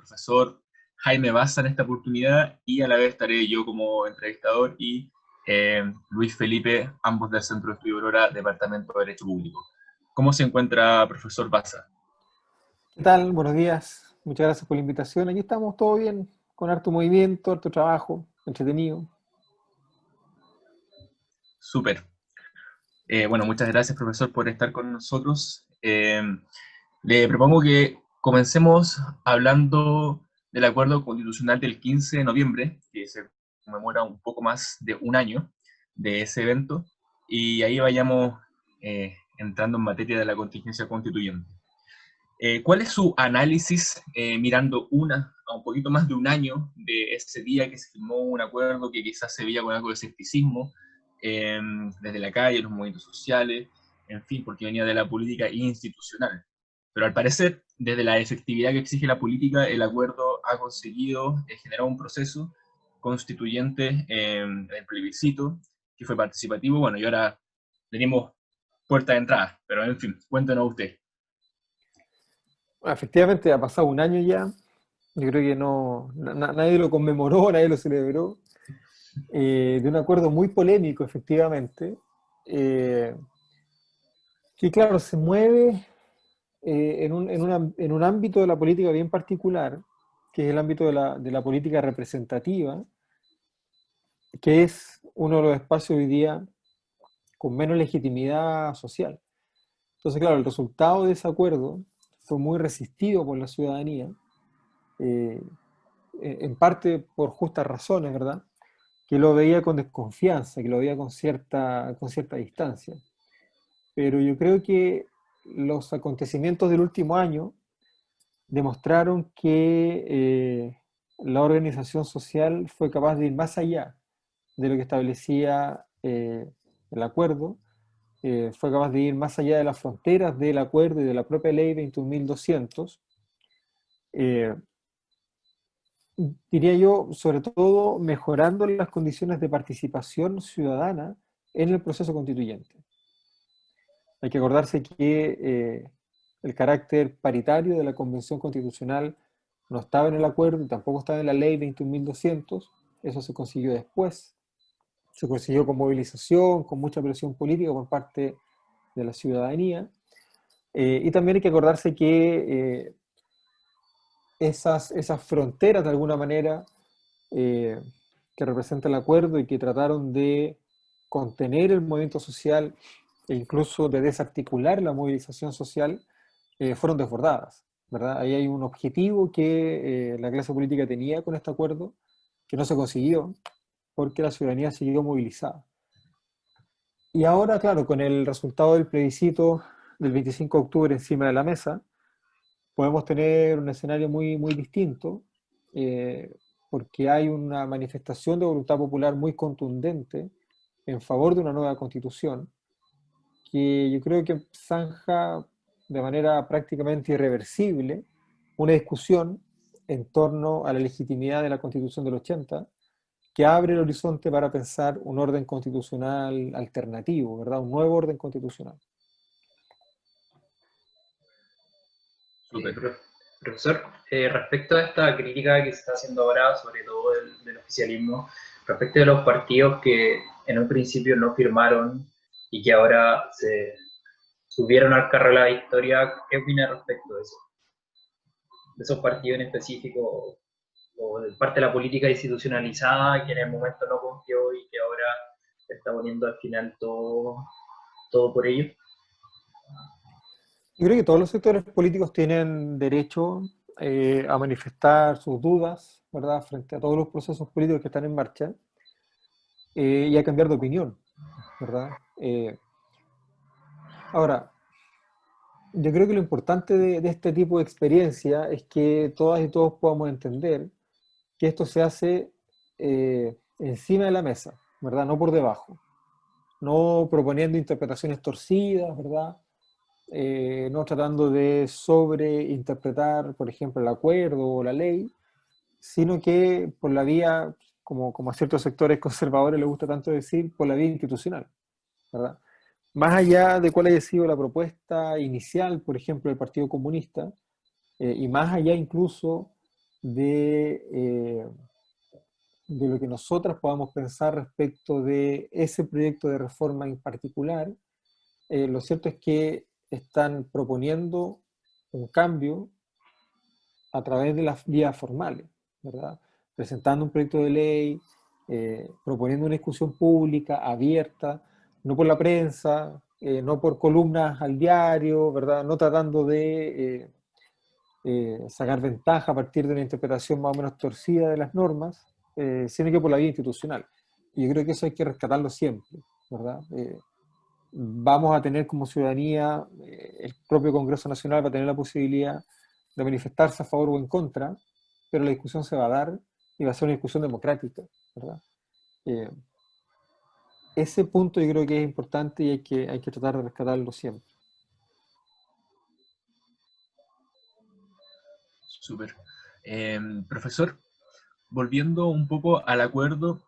profesor Jaime Baza en esta oportunidad, y a la vez estaré yo como entrevistador y Luis Felipe, ambos del Centro de Estudio Aurora, Departamento de Derecho Público. ¿Cómo se encuentra, profesor Baza? ¿Qué tal? Buenos días. Muchas gracias por la invitación. Aquí estamos todo bien, con harto movimiento, harto trabajo, entretenido. Súper. Bueno, muchas gracias, profesor, por estar con nosotros. Le propongo que comencemos hablando del acuerdo constitucional del 15 de noviembre, que se conmemora un poco más de un año de ese evento, y ahí vayamos entrando en materia de la contingencia constituyente. ¿Cuál es su análisis mirando a un poquito más de un año de ese día que se firmó un acuerdo que quizás se veía con algo de escepticismo eh, desde la calle, los movimientos sociales, en fin, porque venía de la política institucional? Pero al parecer, desde la efectividad que exige la política, el acuerdo ha conseguido generar un proceso constituyente en el plebiscito, que fue participativo. Bueno, y ahora tenemos puerta de entrada, pero en fin, cuéntenos usted. Bueno, efectivamente, ha pasado un año ya. Yo creo que no, nadie lo conmemoró, nadie lo celebró. De un acuerdo muy polémico, efectivamente, eh, que claro, se mueve en un ámbito de la política bien particular, que es el ámbito de la política representativa, que es uno de los espacios hoy día con menos legitimidad social. Entonces, claro, el resultado de ese acuerdo fue muy resistido por la ciudadanía, eh, en parte por justas razones, ¿verdad? Que lo veía con desconfianza, que lo veía con cierta distancia. Pero yo creo que los acontecimientos del último año demostraron que la organización social fue capaz de ir más allá de lo que establecía el acuerdo, fue capaz de ir más allá de las fronteras del acuerdo y de la propia ley 21.200, eh, diría yo, sobre todo mejorando las condiciones de participación ciudadana en el proceso constituyente. Hay que acordarse que el carácter paritario de la Convención Constitucional no estaba en el acuerdo y tampoco estaba en la ley 21.200, eso se consiguió después, se consiguió con movilización, con mucha presión política por parte de la ciudadanía. Y también hay que acordarse que esas fronteras, de alguna manera, eh, que representa el acuerdo y que trataron de contener el movimiento social e incluso de desarticular la movilización social, fueron desbordadas, ¿verdad? Ahí hay un objetivo que la clase política tenía con este acuerdo, que no se consiguió porque la ciudadanía siguió movilizada. Y ahora, claro, con el resultado del plebiscito del 25 de octubre encima de la mesa, podemos tener un escenario muy, muy distinto, eh, porque hay una manifestación de voluntad popular muy contundente en favor de una nueva constitución, que yo creo que zanja de manera prácticamente irreversible una discusión en torno a la legitimidad de la constitución del 80, que abre el horizonte para pensar un orden constitucional alternativo, ¿verdad? Un nuevo orden constitucional. Súper. Profesor, respecto a esta crítica que se está haciendo ahora, sobre todo del oficialismo, respecto de los partidos que en un principio no firmaron y que ahora se subieron al carro de la victoria, ¿qué opina respecto de eso? De esos partidos en específico, o de parte de la política institucionalizada que en el momento no confió y que ahora está poniendo al final todo por ello. Yo creo que todos los sectores políticos tienen derecho a manifestar sus dudas, ¿verdad?, frente a todos los procesos políticos que están en marcha, y a cambiar de opinión, ¿verdad? Ahora, yo creo que lo importante de este tipo de experiencia es que todas y todos podamos entender que esto se hace encima de la mesa, ¿verdad? No por debajo, no proponiendo interpretaciones torcidas, ¿verdad? No tratando de sobreinterpretar, por ejemplo, el acuerdo o la ley, sino que por la vía, como a ciertos sectores conservadores les gusta tanto decir, por la vía institucional, ¿verdad? Más allá de cuál haya sido la propuesta inicial, por ejemplo, del Partido Comunista, y más allá incluso de lo que nosotras podamos pensar respecto de ese proyecto de reforma en particular. Lo cierto es que están proponiendo un cambio a través de las vías formales, ¿verdad? Presentando un proyecto de ley, proponiendo una discusión pública, abierta, no por la prensa, no por columnas al diario, ¿verdad? No tratando de sacar ventaja a partir de una interpretación más o menos torcida de las normas, sino que por la vía institucional. Y yo creo que eso hay que rescatarlo siempre, ¿verdad? Vamos a tener como ciudadanía, el propio Congreso Nacional va a tener la posibilidad de manifestarse a favor o en contra, pero la discusión se va a dar y va a ser una discusión democrática, ¿verdad? Eh, Ese punto yo creo que es importante y hay que tratar de rescatarlo siempre. Súper. Profesor, volviendo un poco al acuerdo,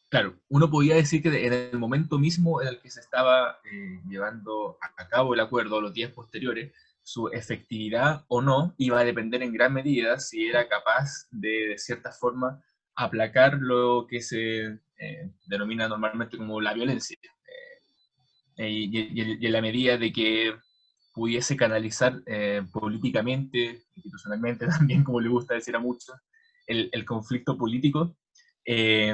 claro, uno podía decir que en el momento mismo en el que se estaba llevando a cabo el acuerdo, los días posteriores, su efectividad o no iba a depender en gran medida si era capaz de cierta forma, aplacar lo que se denomina normalmente como la violencia. Y en la medida de que pudiese canalizar políticamente, institucionalmente también, como le gusta decir a muchos, el conflicto político, eh,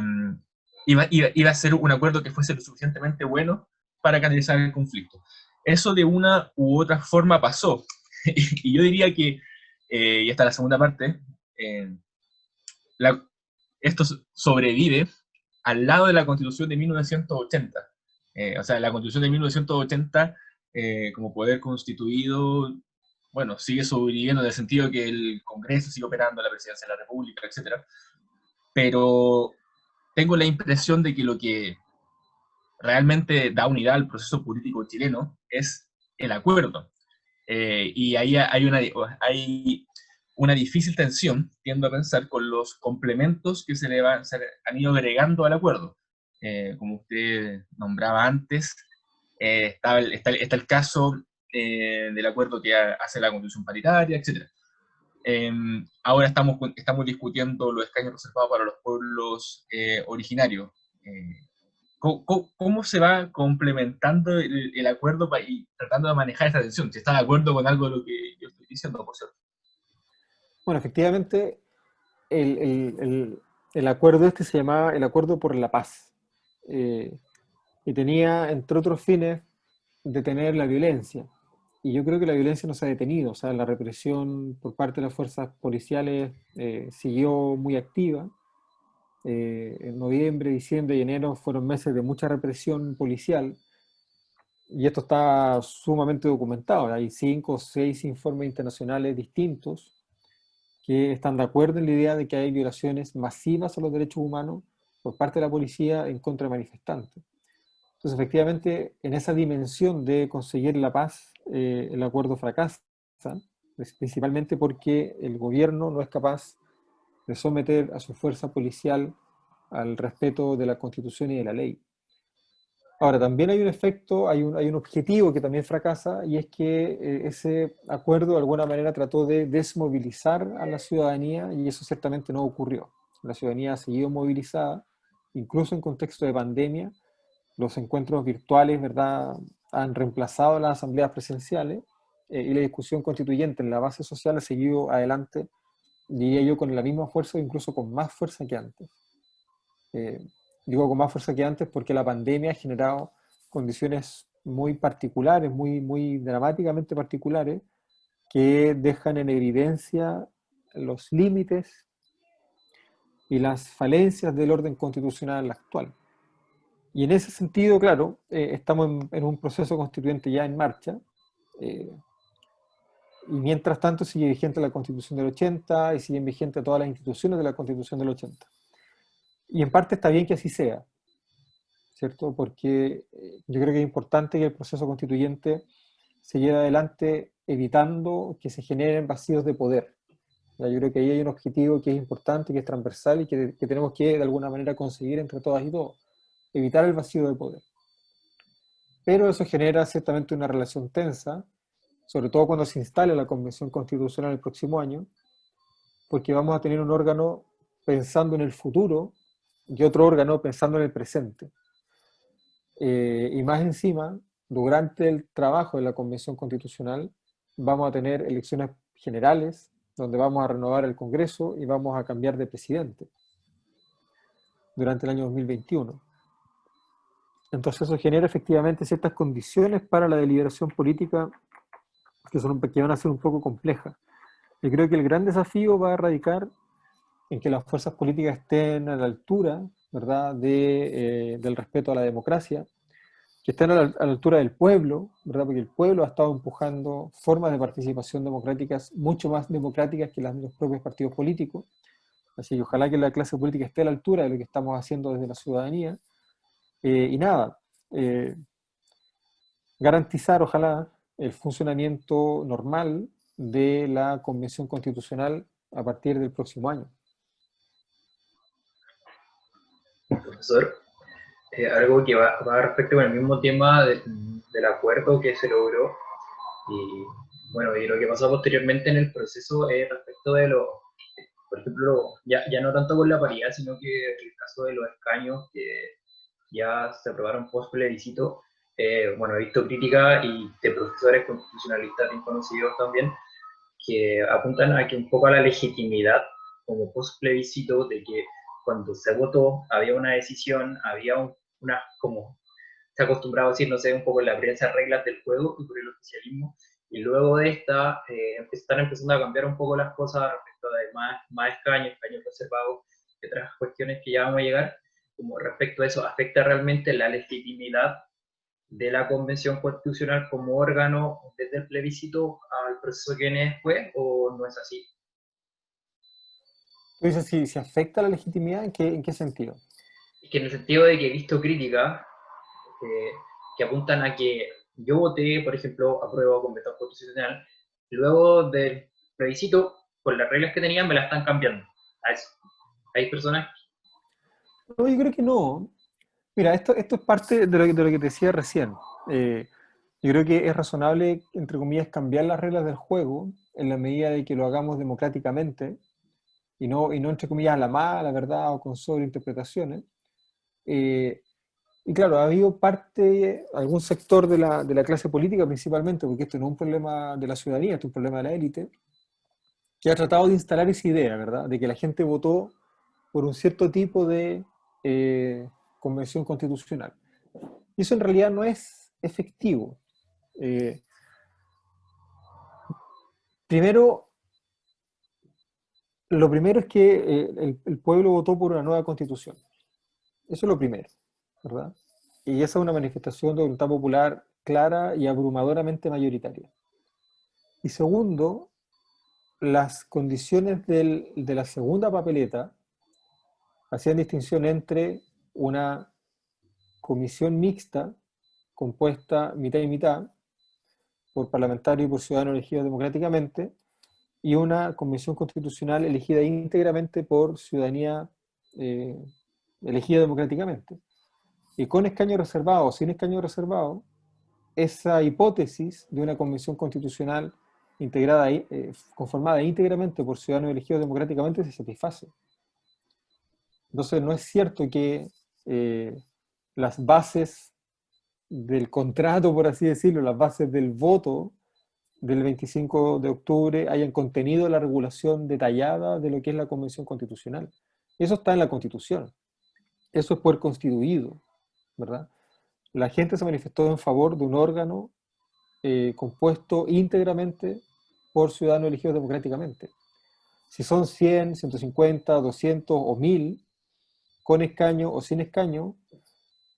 iba a ser un acuerdo que fuese lo suficientemente bueno para canalizar el conflicto. Eso de una u otra forma pasó. Y yo diría que, y esta es la segunda parte, eh, la, esto sobrevive al lado de la Constitución de 1980. O sea, la Constitución de 1980, como poder constituido, bueno, sigue sobreviviendo en el sentido que el Congreso sigue operando, la Presidencia de la República, etc. Pero tengo la impresión de que lo que realmente da unidad al proceso político chileno es el acuerdo. Y ahí hay una difícil tensión, tiendo a pensar, con los complementos que se han ido agregando al acuerdo. Como usted nombraba antes, está el caso del acuerdo que hace la Constitución paritaria, etc. Ahora estamos discutiendo los escaños reservados para los pueblos originarios. ¿Cómo se va complementando el acuerdo y tratando de manejar esa tensión? Si está de acuerdo con algo de lo que yo estoy diciendo, por cierto. Bueno, efectivamente, el, el- el- el acuerdo este se llamaba el Acuerdo por la Paz, eh, y tenía, entre otros fines, detener la violencia. Y yo creo que la violencia no se ha detenido, o sea, la represión por parte de las fuerzas policiales siguió muy activa. En noviembre, diciembre y enero fueron meses de mucha represión policial, y esto está sumamente documentado. Hay 5 o 6 informes internacionales distintos que están de acuerdo en la idea de que hay violaciones masivas a los derechos humanos por parte de la policía en contra de manifestantes. Entonces, efectivamente, en esa dimensión de conseguir la paz, el acuerdo fracasa, principalmente porque el gobierno no es capaz de someter a su fuerza policial al respeto de la Constitución y de la ley. Ahora, también hay un efecto, hay un objetivo que también fracasa, y es que ese acuerdo de alguna manera trató de desmovilizar a la ciudadanía, y eso ciertamente no ocurrió. La ciudadanía ha seguido movilizada, incluso en contexto de pandemia. Los encuentros virtuales, ¿verdad?, han reemplazado las asambleas presenciales, y la discusión constituyente en la base social ha seguido adelante, diría yo, con la misma fuerza o incluso con más fuerza que antes. Eh, Digo con más fuerza que antes porque la pandemia ha generado condiciones muy particulares, muy dramáticamente particulares, que dejan en evidencia los límites y las falencias del orden constitucional actual. Y en ese sentido, claro, estamos en un proceso constituyente ya en marcha, eh, y mientras tanto sigue vigente la Constitución del 80 y siguen vigentes todas las instituciones de la Constitución del 80. Y en parte está bien que así sea, ¿cierto? Porque yo creo que es importante que el proceso constituyente se lleve adelante evitando que se generen vacíos de poder. Ya, yo creo que ahí hay un objetivo que es importante, que es transversal y que tenemos que de alguna manera conseguir entre todas y todos, evitar el vacío de poder. Pero eso genera ciertamente una relación tensa, sobre todo cuando se instale la Convención Constitucional el próximo año, porque vamos a tener un órgano pensando en el futuro y otro órgano pensando en el presente. Y más encima, durante el trabajo de la Convención Constitucional, vamos a tener elecciones generales, donde vamos a renovar el Congreso y vamos a cambiar de presidente durante el año 2021. Entonces eso genera efectivamente ciertas condiciones para la deliberación política que van a ser un poco complejas. Yo creo que el gran desafío va a radicar en que las fuerzas políticas estén a la altura, ¿verdad?, del respeto a la democracia, que estén a la altura del pueblo, ¿verdad?, porque el pueblo ha estado empujando formas de participación democráticas mucho más democráticas que las de los propios partidos políticos. Así que ojalá que la clase política esté a la altura de lo que estamos haciendo desde la ciudadanía. Y nada, garantizar, ojalá, el funcionamiento normal de la Convención Constitucional a partir del próximo año. Profesor, algo que va respecto con el mismo tema del acuerdo que se logró y, bueno, y lo que pasó posteriormente en el proceso respecto de por ejemplo, ya no tanto con la paridad, sino que el caso de los escaños que ya se aprobaron post plebiscito. Bueno, he visto críticas y de profesores constitucionalistas bien conocidos también, que apuntan a que un poco a la legitimidad como post plebiscito, de que cuando se votó había una decisión, había una, como se ha acostumbrado a decir, no sé, un poco en la prensa, reglas del juego y por el oficialismo, y luego de esta están empezando a cambiar un poco las cosas respecto a más escaños reservados y otras cuestiones que ya vamos a llegar, como respecto a eso, ¿afecta realmente la legitimidad de la Convención Constitucional como órgano desde el plebiscito al proceso que viene después, o no es así? Tú dices si afecta la legitimidad, ¿en qué sentido? Es que en el sentido de que he visto críticas eh, que apuntan a que yo voté, por ejemplo, apruebo Convención Constitucional, y luego del plebiscito, con las reglas que tenían, me las están cambiando. A eso. Hay personas. No, yo creo que no. Mira, esto es parte de lo que te decía recién. Eh, yo creo que es razonable, entre comillas, cambiar las reglas del juego en la medida de que lo hagamos democráticamente y no entre comillas, a la mala, ¿verdad? O con sobreinterpretaciones. Eh, y claro, ha habido algún sector de la clase política principalmente, porque esto no es un problema de la ciudadanía, esto es un problema de la élite, que ha tratado de instalar esa idea, ¿verdad? De que la gente votó por un cierto tipo de convención constitucional. Y eso en realidad no es efectivo. Eh, primero, lo primero es que el pueblo votó por una nueva constitución. Eso es lo primero, ¿verdad? Y esa es una manifestación de voluntad popular clara y abrumadoramente mayoritaria. Y segundo, las condiciones de la segunda papeleta hacían distinción entre una comisión mixta compuesta mitad y mitad por parlamentarios y por ciudadanos elegidos democráticamente y una convención constitucional elegida íntegramente por ciudadanía eh, elegida democráticamente. Y con escaño reservado o sin escaño reservado, esa hipótesis de una convención constitucional integrada, conformada íntegramente por ciudadanos elegidos democráticamente se satisface. Entonces no es cierto que las bases del contrato, por así decirlo, las bases del voto del 25 de octubre hayan contenido la regulación detallada de lo que es la Convención Constitucional. Eso está en la Constitución. Eso es poder constituido, ¿verdad? La gente se manifestó en favor de un órgano compuesto íntegramente por ciudadanos elegidos democráticamente. Si son 100, 150, 200 o 1000, con escaño o sin escaño,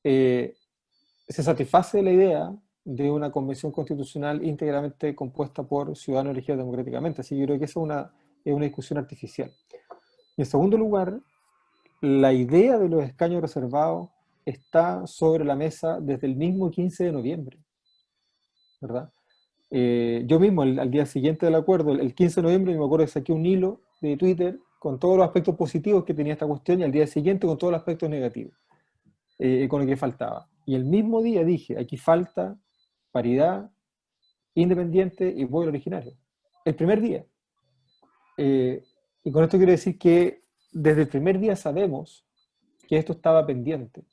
se satisface la idea de una convención constitucional íntegramente compuesta por ciudadanos elegidos democráticamente. Así que yo creo que esa es una discusión artificial. Y en segundo lugar, la idea de los escaños reservados está sobre la mesa desde el mismo 15 de noviembre, ¿verdad? Yo mismo, al día siguiente del acuerdo, el 15 de noviembre, me acuerdo que saqué un hilo de Twitter con todos los aspectos positivos que tenía esta cuestión y al día siguiente con todos los aspectos negativos, con lo que faltaba. Y el mismo día dije, aquí falta paridad, independiente y pueblo originario. El primer día. Y con esto quiero decir que desde el primer día sabemos que esto estaba pendiente.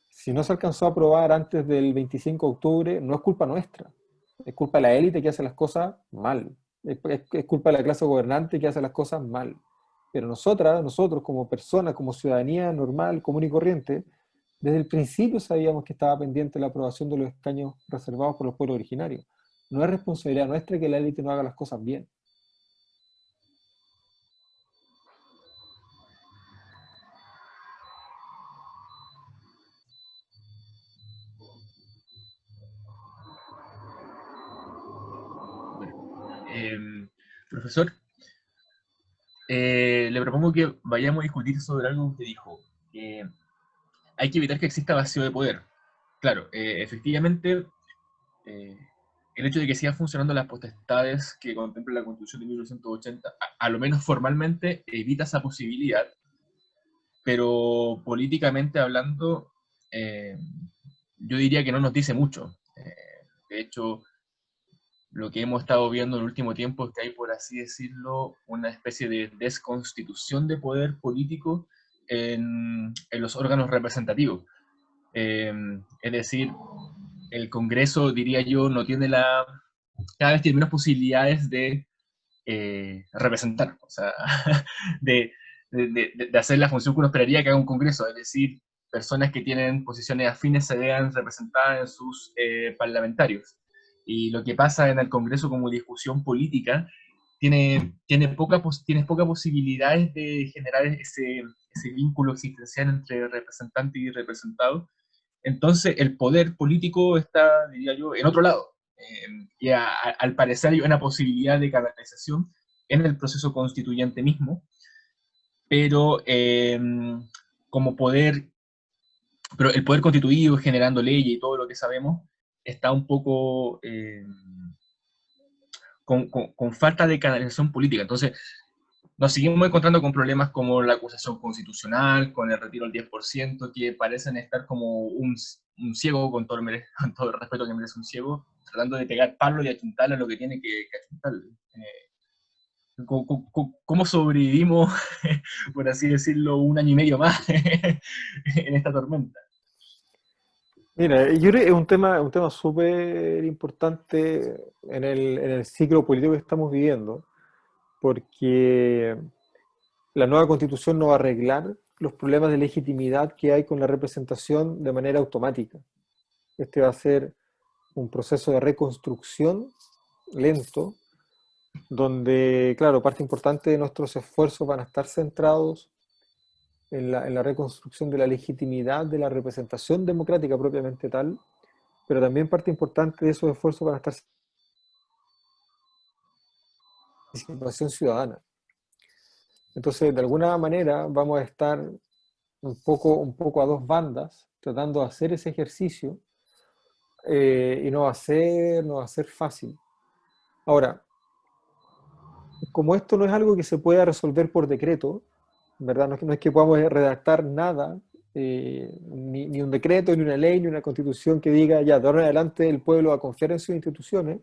Si no se alcanzó a aprobar antes del 25 de octubre, no es culpa nuestra. Es culpa de la élite que hace las cosas mal. Es culpa de la clase gobernante que hace las cosas mal. Pero nosotros como personas, como ciudadanía normal, común y corriente, desde el principio sabíamos que estaba pendiente la aprobación de los escaños reservados por los pueblos originarios. No es responsabilidad nuestra que la élite no haga las cosas bien. Profesor, le propongo que vayamos a discutir sobre algo que usted dijo. Que hay que evitar que exista vacío de poder. Claro, efectivamente, eh, el hecho de que sigan funcionando las potestades que contempla la Constitución de 1980, a lo menos formalmente, evita esa posibilidad, pero políticamente hablando, yo diría que no nos dice mucho. De hecho, lo que hemos estado viendo en el último tiempo es que hay, por así decirlo, una especie de desconstitución de poder político en los órganos representativos. Es decir, el Congreso, diría yo, no tiene cada vez tiene menos posibilidades de representar, o sea, de, de hacer la función que uno esperaría que haga un Congreso, es decir, personas que tienen posiciones afines se vean representadas en sus parlamentarios. Y lo que pasa en el Congreso como discusión política tienes pocas posibilidades de generar ese vínculo existencial entre representante y representado. Entonces, el poder político está, diría yo, en otro lado. Y al parecer hay una posibilidad de canalización en el proceso constituyente mismo, pero como poder, pero el poder constituido generando leyes y todo lo que sabemos está un poco con falta de canalización política. Entonces, nos seguimos encontrando con problemas como la acusación constitucional, con el retiro del 10%, que parecen estar como un ciego, con todo el respeto que merece un ciego, tratando de pegar palo y achuntarle a lo que tiene que achuntarle. ¿Cómo sobrevivimos, por así decirlo, un año y medio más en esta tormenta? Mira, yo creo que es un tema súper importante en el ciclo político que estamos viviendo, porque la nueva constitución no va a arreglar los problemas de legitimidad que hay con la representación de manera automática. Este va a ser un proceso de reconstrucción lento, donde, claro, parte importante de nuestros esfuerzos van a estar centrados en la reconstrucción de la legitimidad de la representación democrática propiamente tal, pero también parte importante de esos esfuerzos van a estar en la participación ciudadana. Entonces, de alguna manera, vamos a estar un poco a dos bandas, tratando de hacer ese ejercicio, y no va a ser fácil. Ahora, como esto no es algo que se pueda resolver por decreto, ¿verdad? No es que podamos redactar nada, ni un decreto, ni una ley, ni una constitución que diga, ya, de ahora en adelante el pueblo va a confiar en sus instituciones.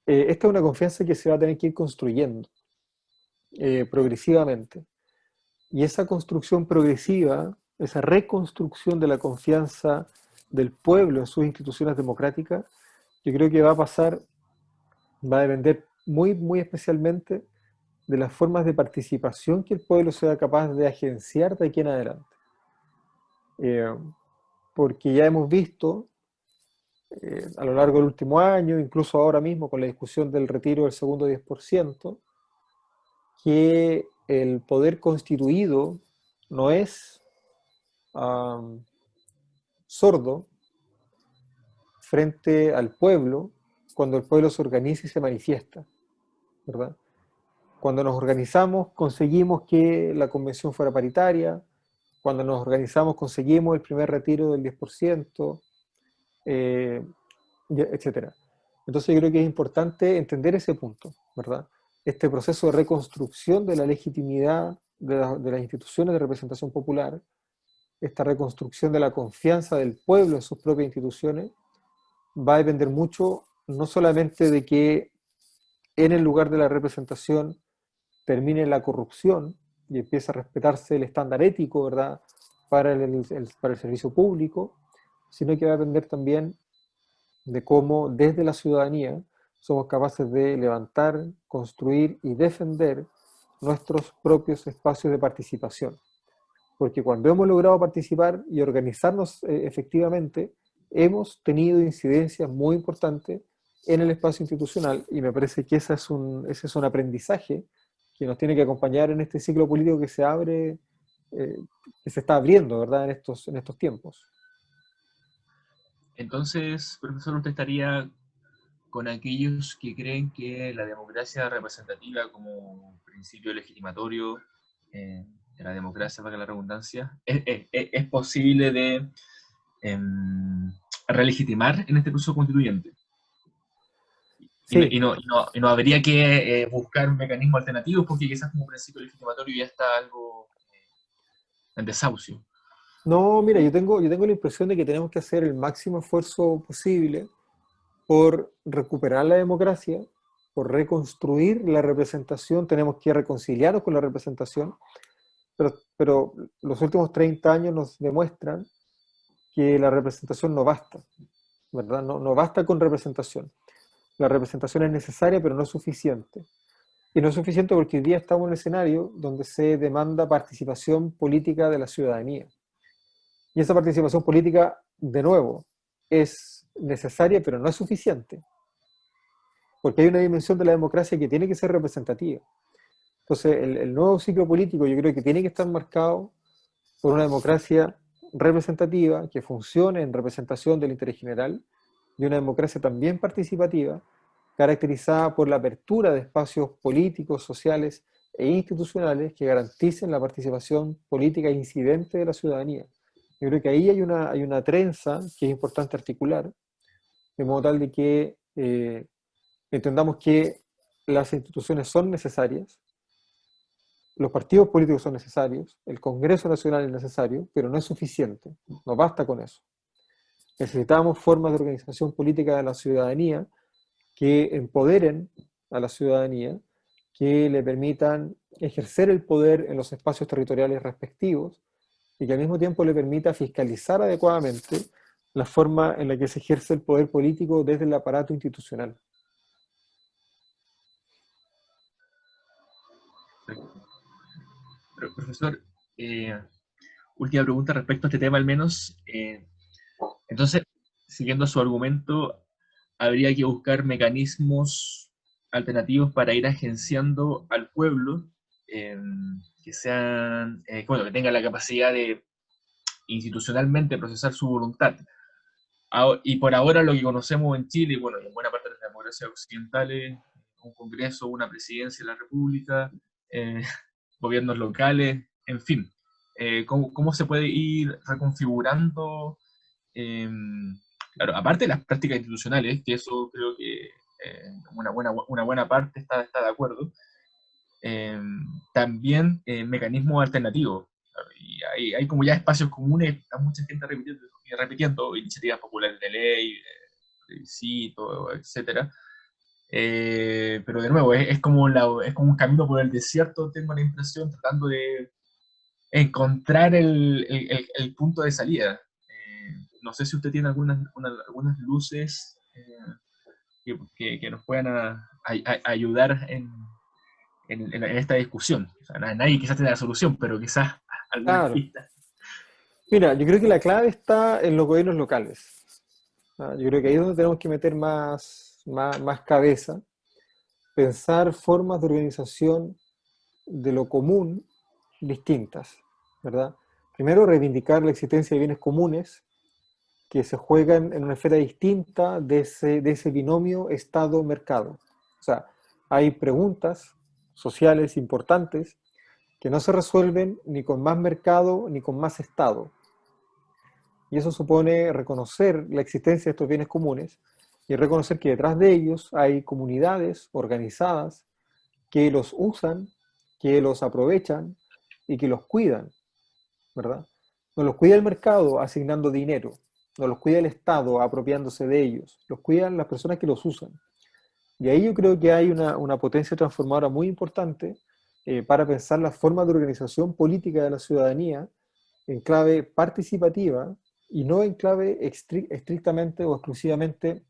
Esta es una confianza que se va a tener que ir construyendo progresivamente. Y esa construcción progresiva, esa reconstrucción de la confianza del pueblo en sus instituciones democráticas, yo creo que va a pasar, va a depender muy, muy especialmente de las formas de participación que el pueblo sea capaz de agenciar de aquí en adelante. Eh, Porque ya hemos visto a lo largo del último año, incluso ahora mismo con la discusión del retiro del segundo 10%, que el poder constituido no es sordo frente al pueblo cuando el pueblo se organiza y se manifiesta, ¿verdad? Cuando nos organizamos conseguimos que la convención fuera paritaria, cuando nos organizamos conseguimos el primer retiro del 10%, etcétera. Entonces yo creo que es importante entender ese punto, ¿verdad? Este proceso de reconstrucción de la legitimidad de las instituciones de representación popular, esta reconstrucción de la confianza del pueblo en sus propias instituciones, va a depender mucho, no solamente de que en el lugar de la representación termine la corrupción y empiece a respetarse el estándar ético, ¿verdad?, para el servicio público, sino que va a depender también de cómo desde la ciudadanía somos capaces de levantar, construir y defender nuestros propios espacios de participación. Porque cuando hemos logrado participar y organizarnos efectivamente, hemos tenido incidencias muy importantes en el espacio institucional, y me parece que ese es un aprendizaje que nos tiene que acompañar en este ciclo político que se abre, que se está abriendo, ¿verdad?, en estos tiempos. Entonces, profesor, usted estaría con aquellos que creen que la democracia representativa como principio legitimatorio de la democracia, para la redundancia, es posible de relegitimar en este proceso constituyente. Sí, Y no habría que buscar mecanismos alternativos porque quizás como principio legitimatorio ya está algo en desahucio. no, mira, yo tengo la impresión de que tenemos que hacer el máximo esfuerzo posible por recuperar la democracia, por reconstruir la representación. Tenemos que reconciliarnos con la representación, pero los últimos 30 años nos demuestran que la representación no basta, ¿verdad? No, no basta con representación. La representación es necesaria, pero no es suficiente. Y no es suficiente porque hoy día estamos en un escenario donde se demanda participación política de la ciudadanía. Y esa participación política, de nuevo, es necesaria, pero no es suficiente, porque hay una dimensión de la democracia que tiene que ser representativa. Entonces, el nuevo ciclo político yo creo que tiene que estar marcado por una democracia representativa que funcione en representación del interés general, y una democracia también participativa, caracterizada por la apertura de espacios políticos, sociales e institucionales que garanticen la participación política e incidente de la ciudadanía. Yo creo que ahí hay una trenza que es importante articular, de modo tal de que entendamos que las instituciones son necesarias, los partidos políticos son necesarios, el Congreso Nacional es necesario, pero no es suficiente, no basta con eso. Necesitamos formas de organización política de la ciudadanía que empoderen a la ciudadanía, que le permitan ejercer el poder en los espacios territoriales respectivos y que al mismo tiempo le permita fiscalizar adecuadamente la forma en la que se ejerce el poder político desde el aparato institucional. Pero, profesor, última pregunta respecto a este tema al menos. Entonces, siguiendo su argumento, habría que buscar mecanismos alternativos para ir agenciando al pueblo eh, que sean, bueno, que tengan la capacidad de institucionalmente procesar su voluntad. Y por ahora lo que conocemos en Chile, bueno, y en buena parte de las democracias occidentales, un Congreso, una presidencia de la República, eh, gobiernos locales, en fin. ¿Cómo se puede ir reconfigurando? eh, claro, aparte de las prácticas institucionales, que eso creo que una buena parte está de acuerdo, eh, también mecanismos alternativos. Claro, y hay como ya espacios comunes, está mucha gente repitiendo iniciativas populares de ley, plebiscito, etcétera. Pero de nuevo, es como un camino por el desierto, tengo la impresión, tratando de encontrar el punto de salida. No sé si usted tiene algunas luces que nos puedan ayudar en esta discusión. O sea, nadie quizás tenga la solución, pero quizás algunas Claro. pistas. Mira, yo creo que la clave está en los gobiernos locales. Yo creo que ahí es donde tenemos que meter más cabeza, pensar formas de organización de lo común distintas, ¿verdad? Primero, reivindicar la existencia de bienes comunes que se juegan en una esfera distinta de ese binomio Estado-mercado. O sea, hay preguntas sociales importantes que no se resuelven ni con más mercado ni con más Estado. Y eso supone reconocer la existencia de estos bienes comunes y reconocer que detrás de ellos hay comunidades organizadas que los usan, que los aprovechan y que los cuidan, ¿verdad? No los cuida el mercado asignando dinero, no los cuida el Estado apropiándose de ellos, los cuidan las personas que los usan. Y ahí yo creo que hay una potencia transformadora muy importante para pensar las formas de organización política de la ciudadanía en clave participativa y no en clave estrictamente o exclusivamente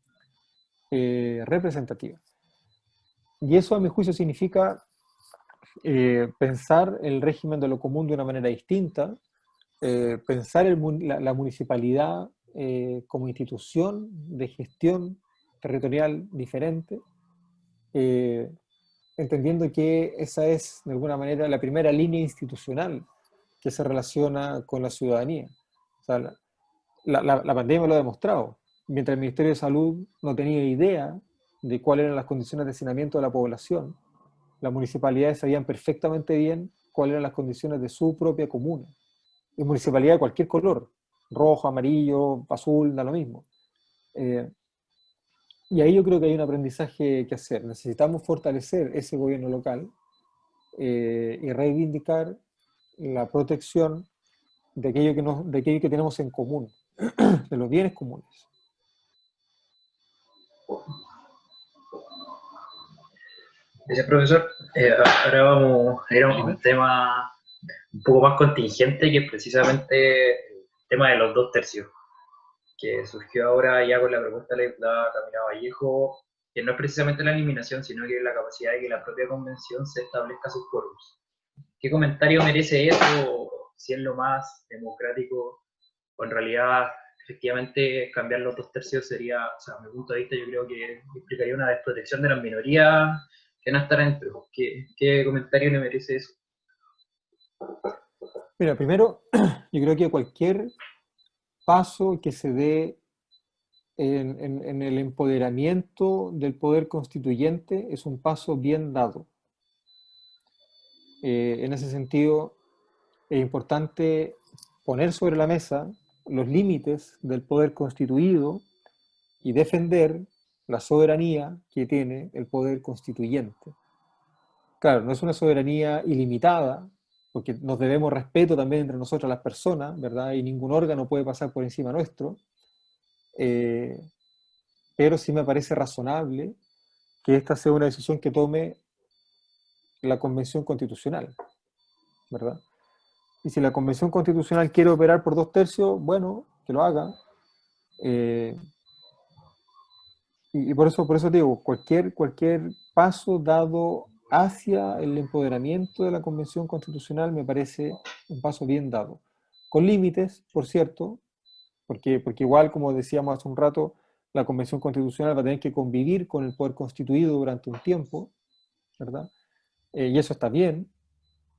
representativa. Y eso, a mi juicio, significa pensar el régimen de lo común de una manera distinta, pensar la municipalidad como institución de gestión territorial diferente, entendiendo que esa es, de alguna manera, la primera línea institucional que se relaciona con la ciudadanía. O sea, la pandemia lo ha demostrado. Mientras el Ministerio de Salud no tenía idea de cuáles eran las condiciones de hacinamiento de la población, las municipalidades sabían perfectamente bien cuáles eran las condiciones de su propia comuna. Y municipalidad de cualquier color, rojo, amarillo, azul, da lo mismo. Y ahí yo creo que hay un aprendizaje que hacer. Necesitamos fortalecer ese gobierno local y reivindicar la protección de aquello de aquello que tenemos en común, de los bienes comunes. Gracias, profesor. Ahora vamos a ir a un tema un poco más contingente, que es precisamente el tema de los 2/3, que surgió ahora ya con la propuesta de la diputada Camila Vallejo, que no es precisamente la eliminación, sino que es la capacidad de que la propia convención se establezca sus quórums. ¿Qué comentario merece eso? Si es lo más democrático, o en realidad, efectivamente, cambiar los 2/3 sería, o sea, a mi punto de vista, yo creo que implicaría una desprotección de las minorías que no estarán dentro. ¿Qué comentario le merece eso? Mira, primero, yo creo que cualquier paso que se dé en el empoderamiento del poder constituyente es un paso bien dado. En ese sentido, es importante poner sobre la mesa los límites del poder constituido y defender la soberanía que tiene el poder constituyente. Claro, no es una soberanía ilimitada, porque nos debemos respeto también entre nosotras las personas, ¿verdad? Y ningún órgano puede pasar por encima nuestro. Pero sí me parece razonable que esta sea una decisión que tome la Convención Constitucional, ¿verdad? Y si la Convención Constitucional quiere operar por 2/3, bueno, que lo haga. Y por eso digo, cualquier paso dado hacia el empoderamiento de la Convención Constitucional me parece un paso bien dado. Con límites, por cierto, porque igual, como decíamos hace un rato, la Convención Constitucional va a tener que convivir con el poder constituido durante un tiempo, ¿verdad? Y eso está bien.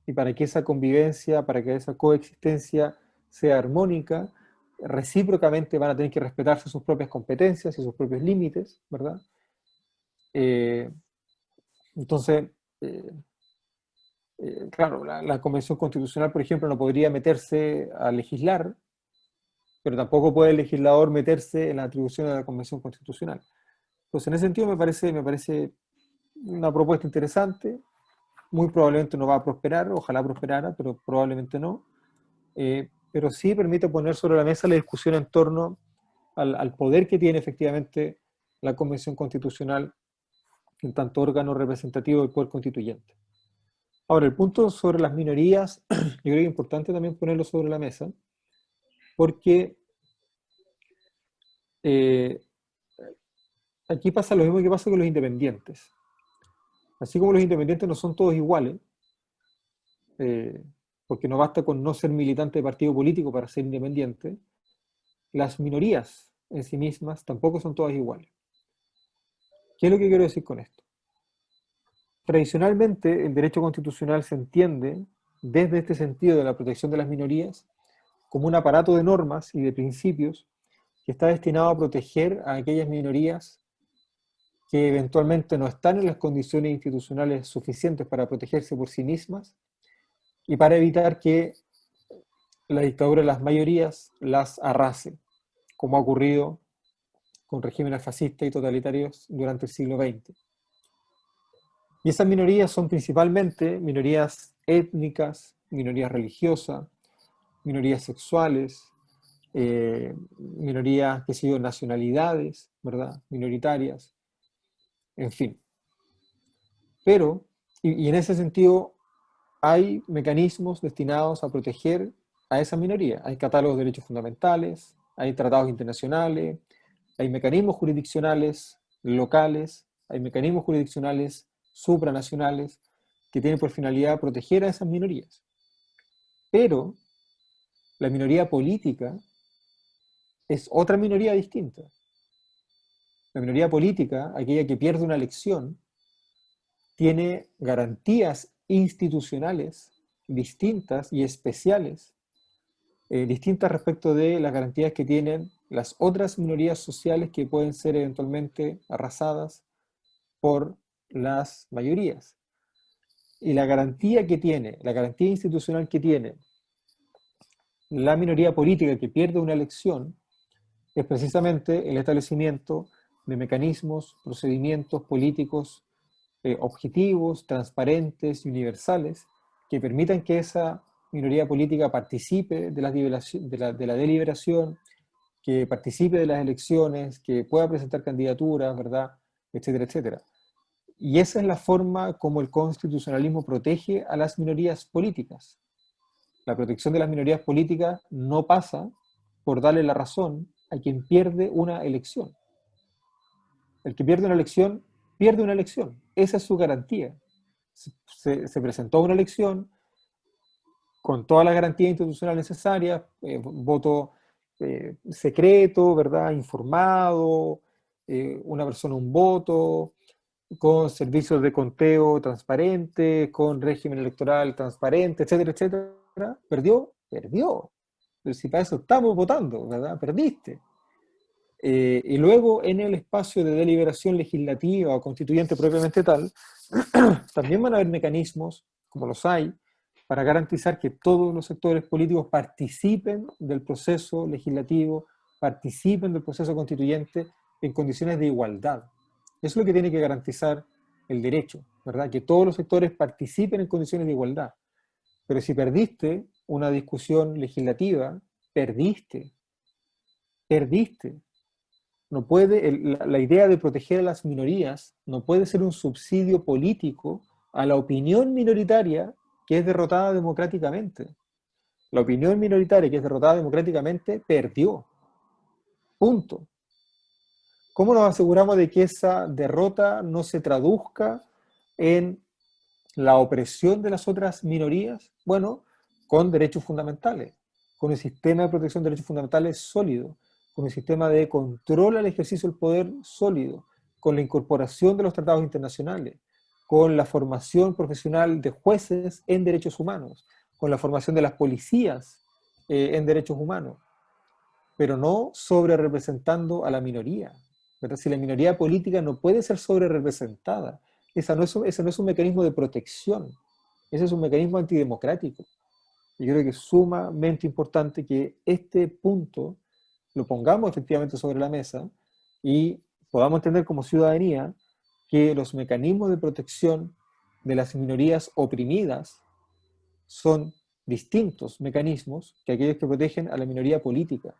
Y para que esa convivencia, para que esa coexistencia sea armónica, recíprocamente van a tener que respetarse sus propias competencias y sus propios límites, ¿verdad? Entonces, claro, la Convención Constitucional, por ejemplo, no podría meterse a legislar, pero tampoco puede el legislador meterse en la atribución de la Convención Constitucional. Entonces, en ese sentido me parece una propuesta interesante. Muy probablemente no va a prosperar, ojalá prosperara, pero probablemente no. Pero sí permite poner sobre la mesa la discusión en torno al poder que tiene efectivamente la Convención Constitucional en tanto órgano representativo del poder constituyente. Ahora, el punto sobre las minorías, yo creo que es importante también ponerlo sobre la mesa, porque aquí pasa lo mismo que pasa con los independientes. Así como los independientes no son todos iguales, porque no basta con no ser militante de partido político para ser independiente, las minorías en sí mismas tampoco son todas iguales. ¿Qué es lo que quiero decir con esto? Tradicionalmente, el derecho constitucional se entiende, desde este sentido de la protección de las minorías, como un aparato de normas y de principios que está destinado a proteger a aquellas minorías que eventualmente no están en las condiciones institucionales suficientes para protegerse por sí mismas y para evitar que la dictadura de las mayorías las arrase, como ha ocurrido con regímenes fascistas y totalitarios durante el siglo XX. Y esas minorías son principalmente minorías étnicas, minorías religiosas, minorías sexuales, minorías, qué sé yo, nacionalidades, ¿verdad? Minoritarias, en fin. Pero, y en ese sentido, hay mecanismos destinados a proteger a esa minoría. Hay catálogos de derechos fundamentales, hay tratados internacionales, hay mecanismos jurisdiccionales locales, hay mecanismos jurisdiccionales supranacionales que tienen por finalidad proteger a esas minorías. Pero la minoría política es otra minoría distinta. La minoría política, aquella que pierde una elección, tiene garantías institucionales distintas y especiales, distintas respecto de las garantías que tienen las otras minorías sociales que pueden ser eventualmente arrasadas por las mayorías. Y la garantía que tiene, la garantía institucional que tiene la minoría política que pierde una elección es precisamente el establecimiento de mecanismos, procedimientos políticos objetivos, transparentes y universales que permitan que esa minoría política participe de la deliberación, que participe de las elecciones, que pueda presentar candidaturas, ¿verdad? Etcétera, etcétera. Y esa es la forma como el constitucionalismo protege a las minorías políticas. La protección de las minorías políticas no pasa por darle la razón a quien pierde una elección. El que pierde una elección, pierde una elección. Esa es su garantía. Se presentó a una elección con todas las garantías institucionales necesarias, voto secreto, ¿verdad? Informado, una persona un voto, con servicios de conteo transparente, con régimen electoral transparente, etcétera, etcétera. ¿Perdió? Perdió. Pero si para eso estamos votando, ¿verdad? Perdiste. Y luego en el espacio de deliberación legislativa o constituyente propiamente tal, también van a haber mecanismos, como los hay, para garantizar que todos los sectores políticos participen del proceso legislativo, participen del proceso constituyente en condiciones de igualdad. Eso es lo que tiene que garantizar el derecho, ¿verdad? Que todos los sectores participen en condiciones de igualdad. Pero si perdiste una discusión legislativa, perdiste. Perdiste. No puede, la idea de proteger a las minorías no puede ser un subsidio político a la opinión minoritaria que es derrotada democráticamente. La opinión minoritaria que es derrotada democráticamente perdió. Punto. ¿Cómo nos aseguramos de que esa derrota no se traduzca en la opresión de las otras minorías? Bueno, con derechos fundamentales, con un sistema de protección de derechos fundamentales sólido, con un sistema de control al ejercicio del poder sólido, con la incorporación de los tratados internacionales, con la formación profesional de jueces en derechos humanos, con la formación de las policías en derechos humanos, pero no sobre representando a la minoría. ¿Verdad? Si la minoría política no puede ser sobre representada, ese no es un mecanismo de protección, ese es un mecanismo antidemocrático. Y creo que es sumamente importante que este punto lo pongamos efectivamente sobre la mesa y podamos entender como ciudadanía que los mecanismos de protección de las minorías oprimidas son distintos mecanismos que aquellos que protegen a la minoría política.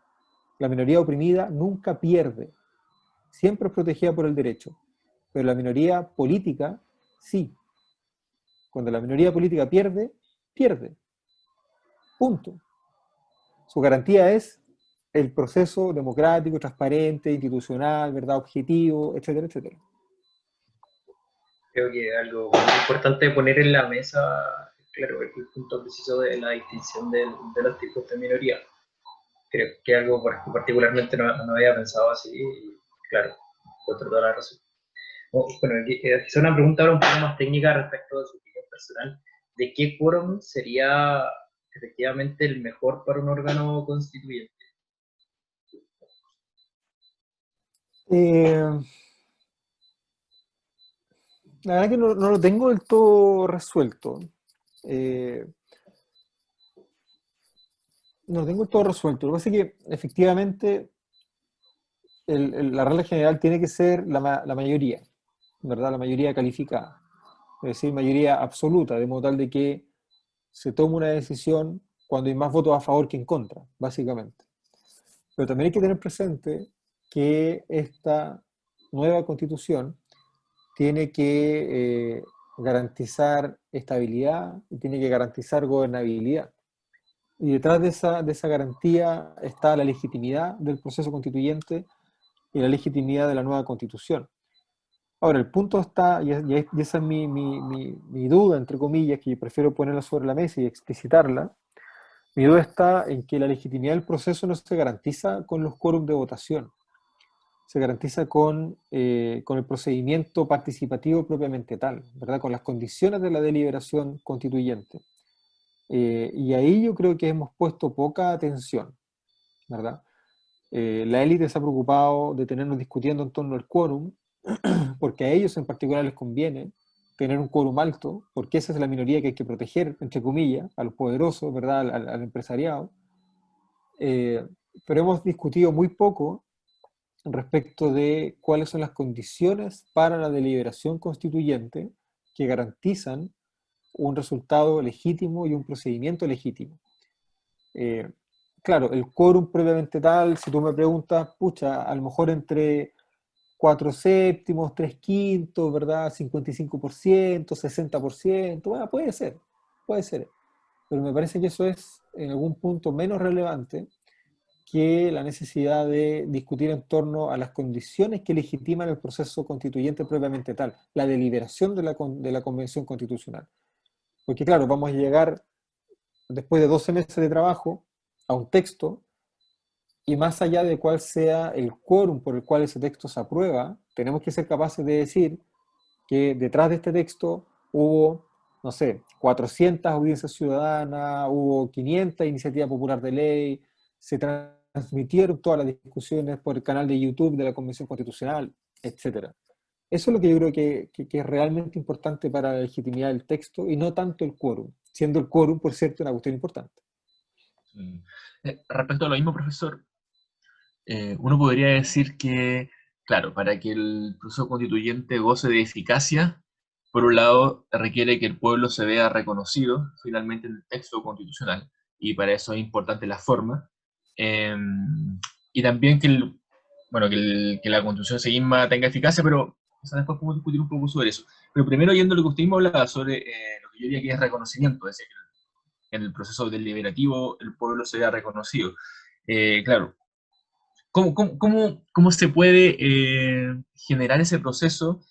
La minoría oprimida nunca pierde, siempre es protegida por el derecho, pero la minoría política sí. Cuando la minoría política pierde, pierde. Punto. Su garantía es el proceso democrático, transparente, institucional, ¿verdad? Objetivo, etcétera, etcétera. Creo que algo muy importante poner en la mesa, claro, el punto preciso de la distinción de los tipos de minoría. Creo que es algo que particularmente no había pensado así, y claro, encuentro toda la razón. Bueno, quizá una pregunta ahora un poco más técnica respecto de su opinión personal. ¿De qué quórum sería efectivamente el mejor para un órgano constituyente? La verdad que no lo tengo del todo resuelto. No lo tengo del todo resuelto. Lo que pasa es que efectivamente la regla general tiene que ser la mayoría, ¿verdad? La mayoría calificada. Es decir, mayoría absoluta, de modo tal de que se tome una decisión cuando hay más votos a favor que en contra, básicamente. Pero también hay que tener presente que esta nueva constitución tiene que garantizar estabilidad y tiene que garantizar gobernabilidad. Y detrás de esa garantía está la legitimidad del proceso constituyente y la legitimidad de la nueva constitución. Ahora, el punto está, y esa es mi duda, entre comillas, que yo prefiero ponerla sobre la mesa y explicitarla. Mi duda está en que la legitimidad del proceso no se garantiza con los quórums de votación, se garantiza con el procedimiento participativo propiamente tal, ¿verdad? Con las condiciones de la deliberación constituyente. Y ahí yo creo que hemos puesto poca atención, ¿verdad? La élite se ha preocupado de tenernos discutiendo en torno al quórum, porque a ellos en particular les conviene tener un quórum alto, porque esa es la minoría que hay que proteger, entre comillas, a los poderosos, ¿verdad? Al empresariado. Pero hemos discutido muy poco respecto de cuáles son las condiciones para la deliberación constituyente que garantizan un resultado legítimo y un procedimiento legítimo. Eh, claro, el quórum previamente tal, si tú me preguntas, pucha, a lo mejor entre 4/7, 3/5, ¿verdad? 55%, 60%, bueno, puede ser, pero me parece que eso es en algún punto menos relevante que la necesidad de discutir en torno a las condiciones que legitiman el proceso constituyente propiamente tal, la deliberación de la Convención Constitucional. Porque claro, vamos a llegar después de 12 meses de trabajo a un texto y más allá de cuál sea el quórum por el cual ese texto se aprueba, tenemos que ser capaces de decir que detrás de este texto hubo, no sé, 400 audiencias ciudadanas, hubo 500 iniciativas populares de ley, se transmitieron todas las discusiones por el canal de YouTube de la Convención Constitucional, etc. Eso es lo que yo creo que es realmente importante para la legitimidad del texto y no tanto el quórum, siendo el quórum, por cierto, una cuestión importante. Sí. Respecto a lo mismo, profesor, uno podría decir que, claro, para que el proceso constituyente goce de eficacia, por un lado, requiere que el pueblo se vea reconocido finalmente en el texto constitucional, y para eso es importante la forma, eh, y también que, bueno, que la constitución se misma tenga eficacia, pero quizás después podemos discutir un poco sobre eso. Pero primero, yendo a lo que usted mismo hablaba sobre lo que yo diría que es reconocimiento, es decir, que en el proceso deliberativo el pueblo se vea reconocido. Claro, ¿cómo se puede generar ese proceso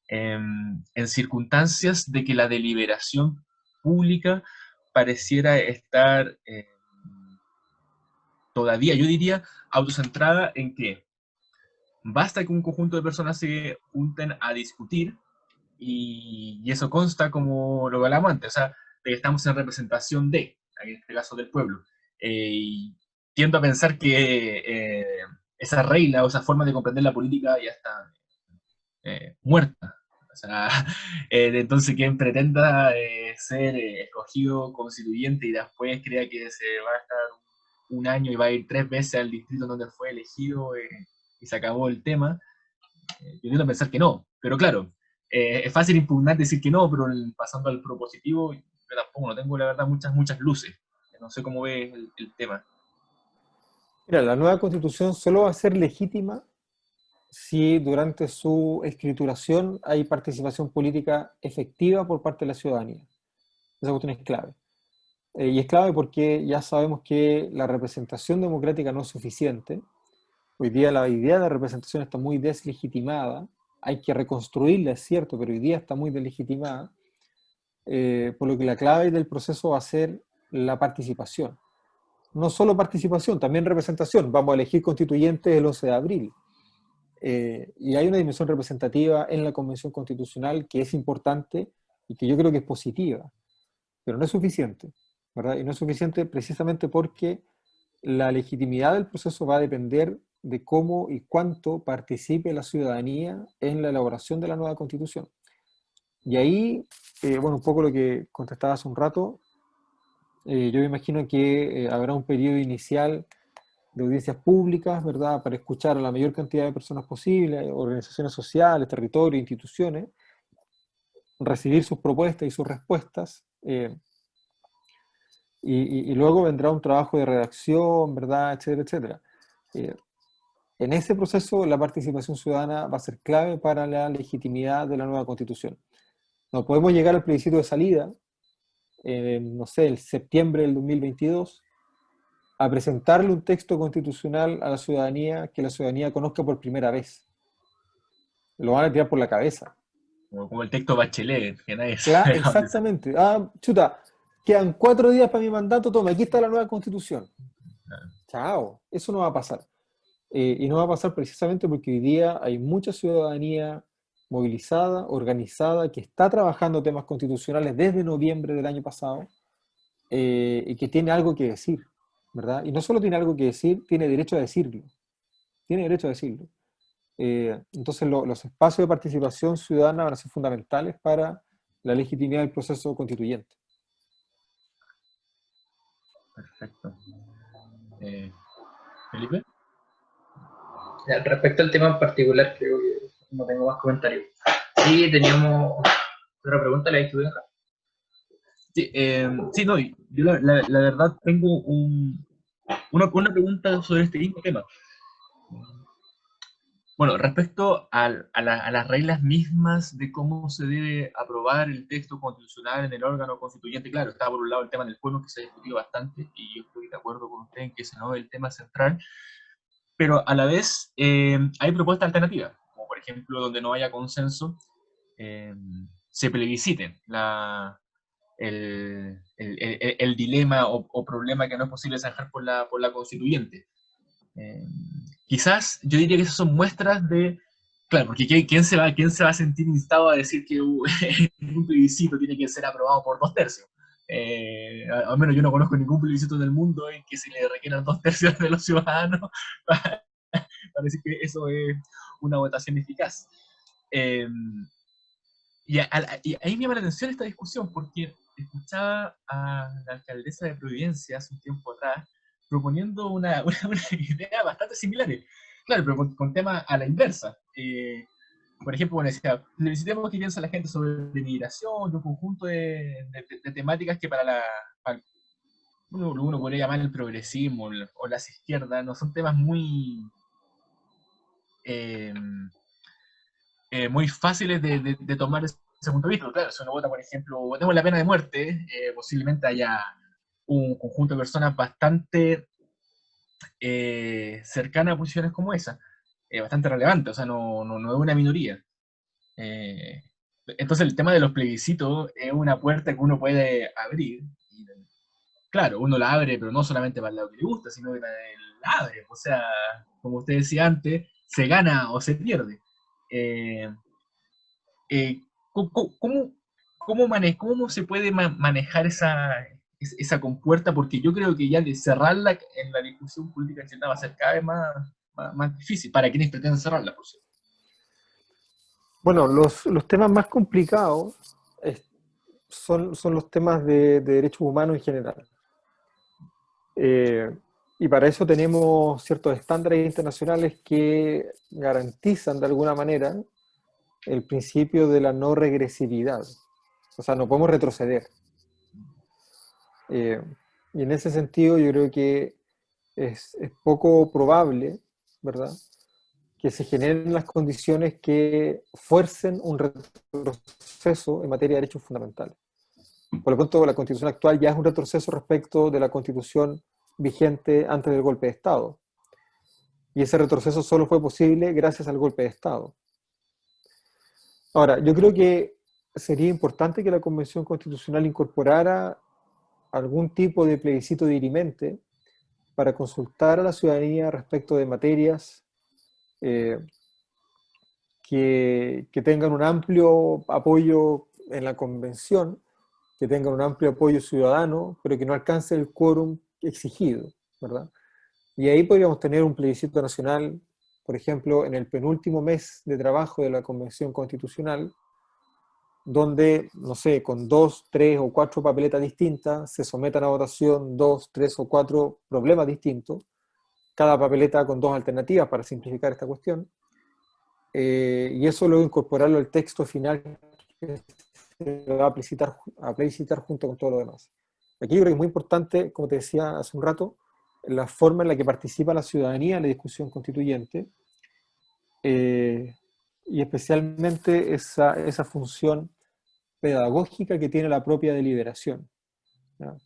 en circunstancias de que la deliberación pública pareciera estar todavía, yo diría, autocentrada en que basta que un conjunto de personas se junten a discutir y eso consta como lo hablamos antes, o sea, de que estamos en representación de, en este caso del pueblo. Y tiendo a pensar que esa regla o esa forma de comprender la política ya está muerta. O sea, entonces quien pretenda ser escogido constituyente y después crea que se va a estar un año y va a ir 3 veces al distrito donde fue elegido y se acabó el tema, yo tiendo a pensar que no. Pero claro, es fácil impugnar decir que no, pero pasando al propositivo, yo tampoco no tengo la verdad muchas luces. No sé cómo ves el tema. Mira, la nueva constitución solo va a ser legítima si durante su escrituración hay participación política efectiva por parte de la ciudadanía. Esa cuestión es clave. Y es clave porque ya sabemos que la representación democrática no es suficiente. Hoy día la idea de representación está muy deslegitimada. Hay que reconstruirla, es cierto, pero hoy día está muy deslegitimada. Por lo que la clave del proceso va a ser la participación. No solo participación, también representación. Vamos a elegir constituyentes el 11 de abril. Y hay una dimensión representativa en la Convención Constitucional que es importante y que yo creo que es positiva, pero no es suficiente, ¿verdad? Y no es suficiente precisamente porque la legitimidad del proceso va a depender de cómo y cuánto participe la ciudadanía en la elaboración de la nueva Constitución. Y ahí, bueno, un poco lo que contestaba hace un rato, yo me imagino que habrá un periodo inicial de audiencias públicas, ¿verdad? Para escuchar a la mayor cantidad de personas posible, organizaciones sociales, territorios, instituciones, recibir sus propuestas y sus respuestas, y luego vendrá un trabajo de redacción, ¿verdad? Etcétera, etcétera. Eh, en ese proceso, la participación ciudadana va a ser clave para la legitimidad de la nueva constitución. No podemos llegar al plebiscito de salida, no sé, el septiembre del 2022, a presentarle un texto constitucional a la ciudadanía que la ciudadanía conozca por primera vez. Lo van a tirar por la cabeza. Como el texto Bachelet, que nadie Claro, sabe dónde sale. exactamente. Ah, chuta, quedan 4 días para mi mandato, toma, aquí está la nueva constitución. Chao, eso no va a pasar. Y no va a pasar precisamente porque hoy día hay mucha ciudadanía movilizada, organizada, que está trabajando temas constitucionales desde noviembre del año pasado, y que tiene algo que decir, ¿verdad? Y no solo tiene algo que decir, tiene derecho a decirlo. Tiene derecho a decirlo. Entonces los espacios de participación ciudadana van a ser fundamentales para la legitimidad del proceso constituyente. Perfecto. ¿Felipe? Respecto al tema en particular, creo que no tengo más comentarios. Sí, teníamos otra pregunta, la estuve acá. Sí, sí, no, yo la verdad tengo una pregunta sobre este mismo tema. Bueno, respecto a las reglas mismas de cómo se debe aprobar el texto constitucional en el órgano constituyente, claro, está por un lado el tema del pueblo que se ha discutido bastante y yo estoy de acuerdo con usted en que ese no es el tema central, pero a la vez hay propuestas alternativas, como por ejemplo donde no haya consenso, eh, se plebisciten el dilema o problema que no es posible zanjar por la constituyente. Eh, Quizás yo diría que esas son muestras de, claro, porque quién se va a sentir instado a decir que un plebiscito tiene que ser aprobado por 2/3? Al menos yo no conozco ningún plebiscito en el mundo en que se le requieran 2/3 de los ciudadanos para, para decir que eso es una votación eficaz. Eh, y ahí me llama la atención esta discusión, porque escuchaba a la alcaldesa de Providencia hace un tiempo atrás proponiendo una idea bastante similar. Claro, pero con temas a la inversa. Por ejemplo, bueno, decía, necesitamos que piensa la gente sobre migración, un conjunto de temáticas que para uno podría llamar el progresismo o las izquierdas, no son temas eh, muy fáciles de tomar ese punto de vista. Claro, si uno vota, por ejemplo, votemos la pena de muerte, posiblemente haya un conjunto de personas bastante cercanas a posiciones como esa, bastante relevante, o sea, no es una minoría. Eh, entonces el tema de los plebiscitos es una puerta que uno puede abrir. Y, claro, uno la abre, pero no solamente para el lado que le gusta, sino que la abre. O sea, como usted decía antes, se gana o se pierde. Eh, ¿Cómo se puede manejar esa compuerta? Porque yo creo que ya de cerrarla en la discusión política chilena va a ser cada vez más difícil para quienes pretenden cerrarla, por cierto. Bueno, los temas más complicados son los temas de derechos humanos en general. Y para eso tenemos ciertos estándares internacionales que garantizan de alguna manera el principio de la no regresividad. O sea, no podemos retroceder. Y en ese sentido yo creo que es poco probable, ¿verdad?, que se generen las condiciones que fuercen un retroceso en materia de derechos fundamentales. Por lo tanto, la Constitución actual ya es un retroceso respecto de la Constitución vigente antes del golpe de Estado. Y ese retroceso solo fue posible gracias al golpe de Estado. Ahora, yo creo que sería importante que la Convención Constitucional incorporara algún tipo de plebiscito dirimente para consultar a la ciudadanía respecto de materias que tengan un amplio apoyo en la convención, que tengan un amplio apoyo ciudadano, pero que no alcance el quórum exigido, ¿verdad? Y ahí podríamos tener un plebiscito nacional, por ejemplo, en el penúltimo mes de trabajo de la Convención Constitucional, donde, no sé, con 2, 3 o 4 papeletas distintas, se sometan a votación 2, 3 o 4 problemas distintos, cada papeleta con 2 alternativas para simplificar esta cuestión, y eso luego incorporarlo al texto final que se va a plebiscitar junto con todo lo demás. Aquí yo creo que es muy importante, como te decía hace un rato, la forma en la que participa la ciudadanía en la discusión constituyente, y especialmente esa función pedagógica que tiene la propia deliberación, ¿ya?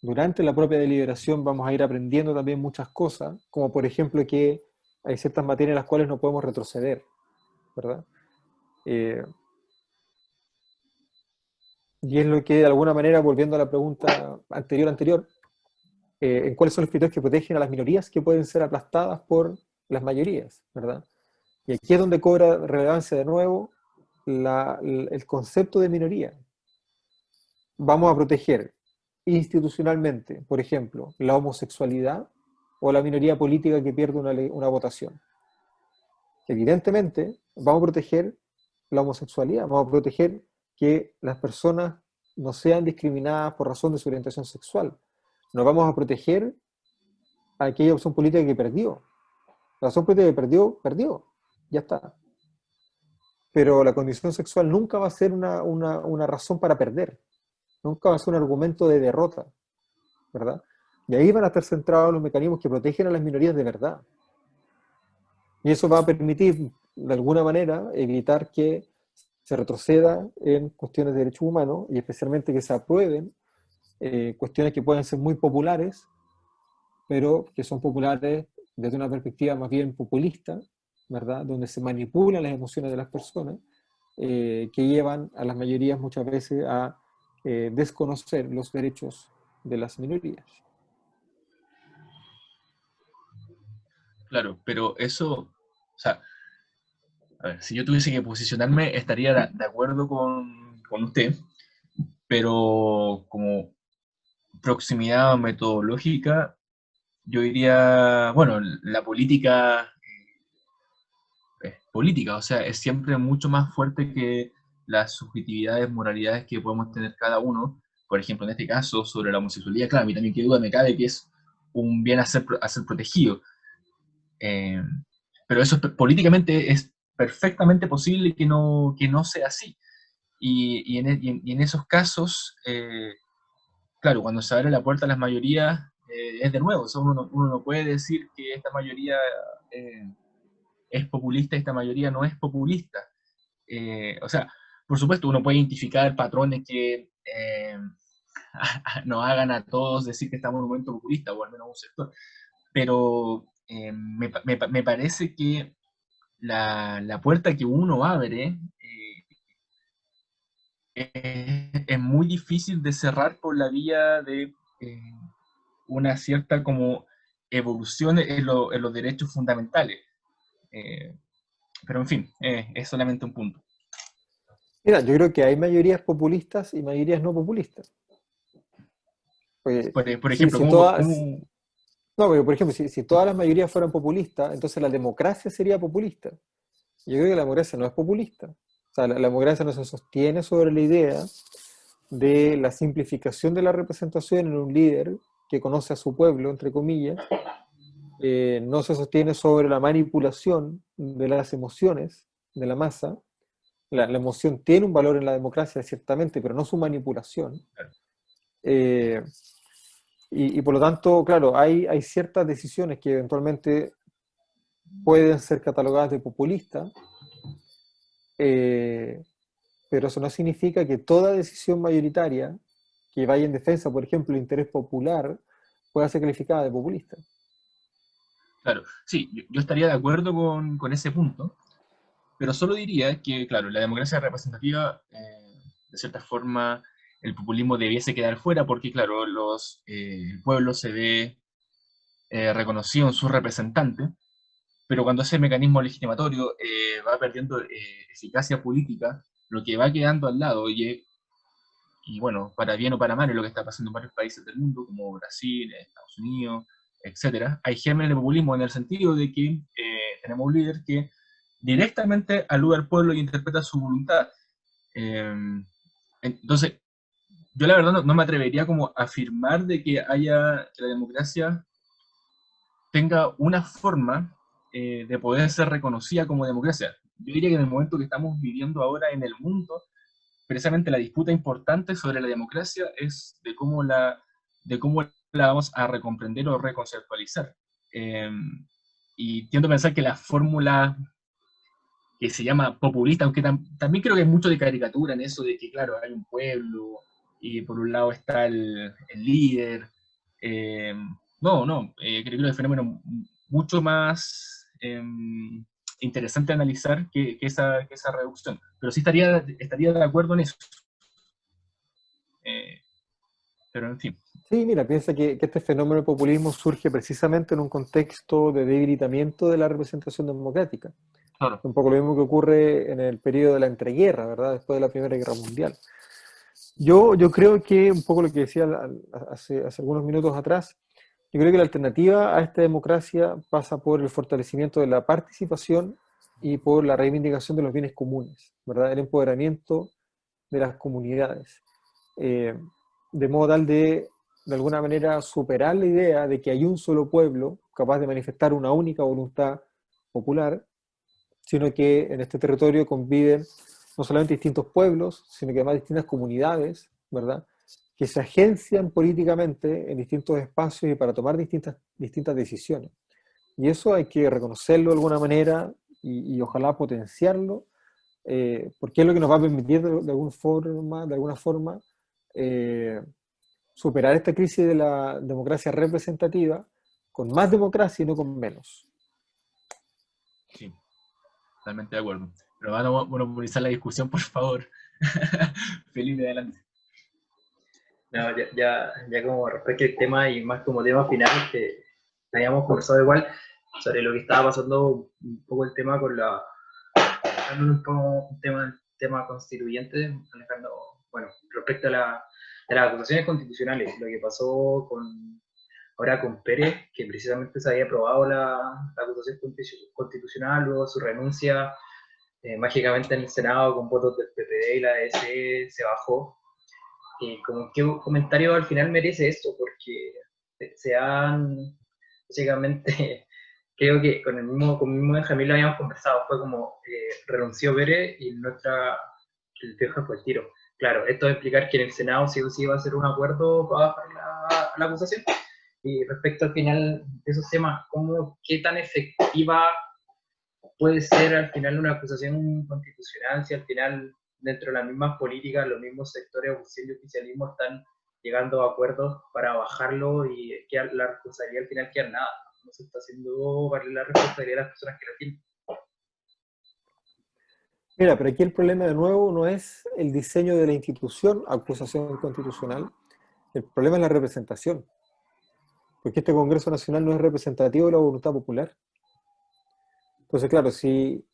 Durante la propia deliberación vamos a ir aprendiendo también muchas cosas, como por ejemplo que hay ciertas materias en las cuales no podemos retroceder, ¿verdad? Eh, y es lo que de alguna manera, volviendo a la pregunta anterior, en cuáles son los criterios que protegen a las minorías que pueden ser aplastadas por las mayorías, ¿verdad? Y aquí es donde cobra relevancia de nuevo el concepto de minoría. Vamos a proteger institucionalmente, por ejemplo, la homosexualidad o la minoría política que pierde una votación. Evidentemente, vamos a proteger la homosexualidad, vamos a proteger que las personas no sean discriminadas por razón de su orientación sexual. No vamos a proteger a aquella opción política que perdió. La opción política que perdió, perdió. Ya está. Pero la condición sexual nunca va a ser una razón para perder. Nunca va a ser un argumento de derrota, ¿verdad? Y ahí van a estar centrados los mecanismos que protegen a las minorías de verdad. Y eso va a permitir, de alguna manera, evitar que se retroceda en cuestiones de derechos humanos y especialmente que se aprueben cuestiones que pueden ser muy populares, pero que son populares desde una perspectiva más bien populista, ¿verdad? Donde se manipulan las emociones de las personas, que llevan a las mayorías muchas veces a desconocer los derechos de las minorías. Claro, pero eso, o sea, a ver, si yo tuviese que posicionarme, estaría de acuerdo con usted, pero como proximidad metodológica, yo diría, bueno, la política es política, o sea, es siempre mucho más fuerte que las subjetividades, moralidades que podemos tener cada uno. Por ejemplo, en este caso, sobre la homosexualidad, claro, a mí también qué duda me cabe que es un bien a ser protegido. Eh, pero eso políticamente es perfectamente posible que no sea así. Y en esos casos, claro, cuando se abre la puerta a las mayorías, es de nuevo, o sea, uno no puede decir que esta mayoría eh, es populista y esta mayoría no es populista. O sea, por supuesto, uno puede identificar patrones que nos hagan a todos decir que estamos en un momento populista, o al menos un sector, pero me parece que la puerta que uno abre es muy difícil de cerrar por la vía de una cierta como evolución en los derechos fundamentales. Eh, pero en fin, es solamente un punto. Mira, yo creo que hay mayorías populistas y mayorías no populistas. Porque Por ejemplo, ¿cómo? no, porque por ejemplo, si todas las mayorías fueran populistas, entonces la democracia sería populista. Yo creo que la democracia no es populista. O sea, la democracia no se sostiene sobre la idea de la simplificación de la representación en un líder que conoce a su pueblo, entre comillas, no se sostiene sobre la manipulación de las emociones de la masa. La emoción tiene un valor en la democracia, ciertamente, pero no su manipulación. Eh, y por lo tanto, claro, hay ciertas decisiones que eventualmente pueden ser catalogadas de populistas, eh, pero eso no significa que toda decisión mayoritaria que vaya en defensa, por ejemplo, del interés popular, pueda ser calificada de populista. Claro, sí, yo estaría de acuerdo con ese punto, pero solo diría que, claro, la democracia representativa, de cierta forma, el populismo debiese quedar fuera porque, claro, el pueblo se ve reconocido en sus representantes, pero cuando ese mecanismo legitimatorio va perdiendo eficacia política, lo que va quedando al lado, y bueno, para bien o para mal, es lo que está pasando en varios países del mundo, como Brasil, Estados Unidos, etcétera, hay gérmenes de populismo en el sentido de que tenemos un líder que directamente alude al pueblo y interpreta su voluntad. Eh, entonces, yo la verdad no me atrevería como a afirmar de que que la democracia tenga una forma de poder ser reconocida como democracia. Yo diría que en el momento que estamos viviendo ahora en el mundo, precisamente la disputa importante sobre la democracia es de cómo la vamos a recomprender o reconceptualizar. Y tiendo a pensar que la fórmula que se llama populista, aunque también creo que hay mucho de caricatura en eso de que, claro, hay un pueblo y por un lado está el líder. Creo que el fenómeno mucho más interesante de analizar que esa reducción. Pero sí estaría de acuerdo en eso. Pero en fin. Sí, mira, piensa que este fenómeno del populismo surge precisamente en un contexto de debilitamiento de la representación democrática. Claro. Un poco lo mismo que ocurre en el periodo de la entreguerra, ¿verdad? Después de la Primera Guerra Mundial. Yo creo que, un poco lo que decía hace algunos minutos atrás, yo creo que la alternativa a esta democracia pasa por el fortalecimiento de la participación y por la reivindicación de los bienes comunes, ¿verdad? El empoderamiento de las comunidades. De modo tal de alguna manera, superar la idea de que hay un solo pueblo capaz de manifestar una única voluntad popular, sino que en este territorio conviven no solamente distintos pueblos, sino que además distintas comunidades, ¿verdad?, que se agencian políticamente en distintos espacios y para tomar distintas decisiones. Y eso hay que reconocerlo de alguna manera y ojalá potenciarlo, porque es lo que nos va a permitir de alguna forma superar esta crisis de la democracia representativa con más democracia y no con menos. Sí, totalmente de acuerdo. Pero van a monopolizar la discusión, por favor. Felipe, adelante. No, ya como respecto al tema y más como tema final, que habíamos conversado igual sobre lo que estaba pasando un poco el tema con un tema constituyente, Alejandro, bueno, respecto a las acusaciones constitucionales, lo que pasó ahora con Pérez, que precisamente se había aprobado la acusación constitucional, luego su renuncia, mágicamente en el Senado con votos del PPD y la ADC se bajó. Como qué comentario al final merece esto, porque básicamente, creo que con el mismo Benjamín lo habíamos conversado, fue como renunció Pérez y el viejo fue el tiro. Claro, esto va a implicar que en el Senado sí o sí va a ser un acuerdo para bajar la acusación. Y respecto al final de esos temas, ¿qué tan efectiva puede ser al final una acusación constitucional si al final dentro de las mismas políticas los mismos sectores oficial y oficialismo están llegando a acuerdos para bajarlo y que la responsabilidad al final queda nada? No se está haciendo valer la responsabilidad de las personas que la tienen. Mira, pero aquí el problema de nuevo no es el diseño de la institución, acusación constitucional, el problema es la representación, porque este Congreso Nacional no es representativo de la voluntad popular. Entonces, claro, si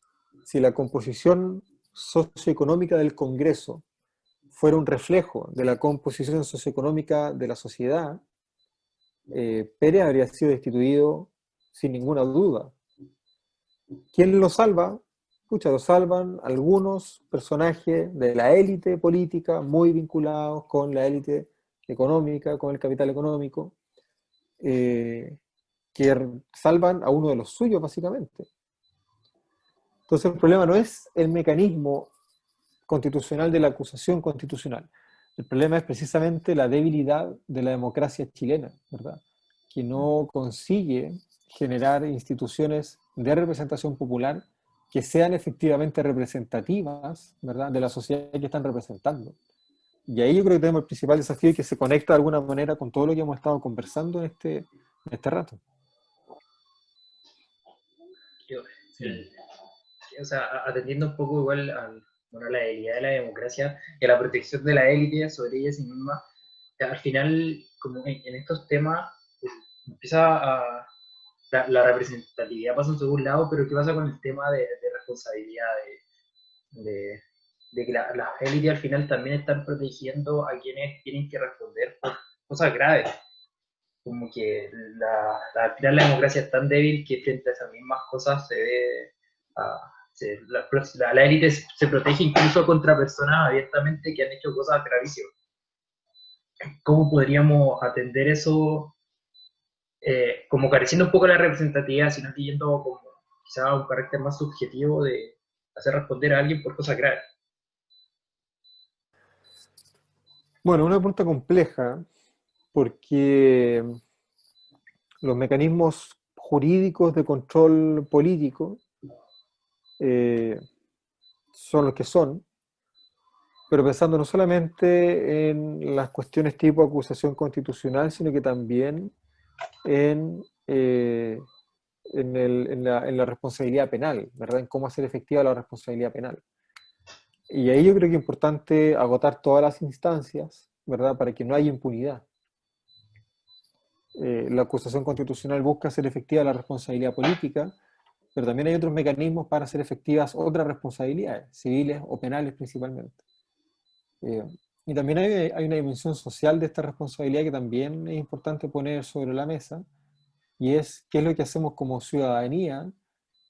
la composición socioeconómica del Congreso fuera un reflejo de la composición socioeconómica de la sociedad, Pérez habría sido destituido sin ninguna duda. ¿Quién lo salva? Pucha, lo salvan algunos personajes de la élite política muy vinculados con la élite económica, con el capital económico, que salvan a uno de los suyos, básicamente. Entonces el problema no es el mecanismo constitucional de la acusación constitucional. El problema es precisamente la debilidad de la democracia chilena, ¿verdad?, que no consigue generar instituciones de representación popular que sean efectivamente representativas, ¿verdad?, de la sociedad que están representando. Y ahí yo creo que tenemos el principal desafío y que se conecta de alguna manera con todo lo que hemos estado conversando en este rato. Sí. O sea, atendiendo un poco igual a la debilidad de la democracia y a la protección de la élite sobre ella sí misma, al final, como en estos temas, empieza la representatividad pasa en segundo lado, pero ¿qué pasa con el tema de responsabilidad? De que las élites al final también están protegiendo a quienes tienen que responder por cosas graves. Como que al final la democracia es tan débil que frente a esas mismas cosas se ve... la élite se protege incluso contra personas abiertamente que han hecho cosas gravísimas. ¿Cómo podríamos atender eso? Como careciendo un poco de la representatividad, sino que yendo como quizá un carácter más subjetivo de hacer responder a alguien por cosas graves. Bueno, una pregunta compleja, porque los mecanismos jurídicos de control político son los que son, pero pensando no solamente en las cuestiones tipo acusación constitucional, sino que también en, en la responsabilidad penal, ¿verdad? En cómo hacer efectiva la responsabilidad penal. Y ahí yo creo que es importante agotar todas las instancias, ¿verdad? Para que no haya impunidad. La acusación constitucional busca hacer efectiva la responsabilidad política, pero también hay otros mecanismos para hacer efectivas otras responsabilidades, civiles o penales principalmente. Y también hay una dimensión social de esta responsabilidad que también es importante poner sobre la mesa, y es qué es lo que hacemos como ciudadanía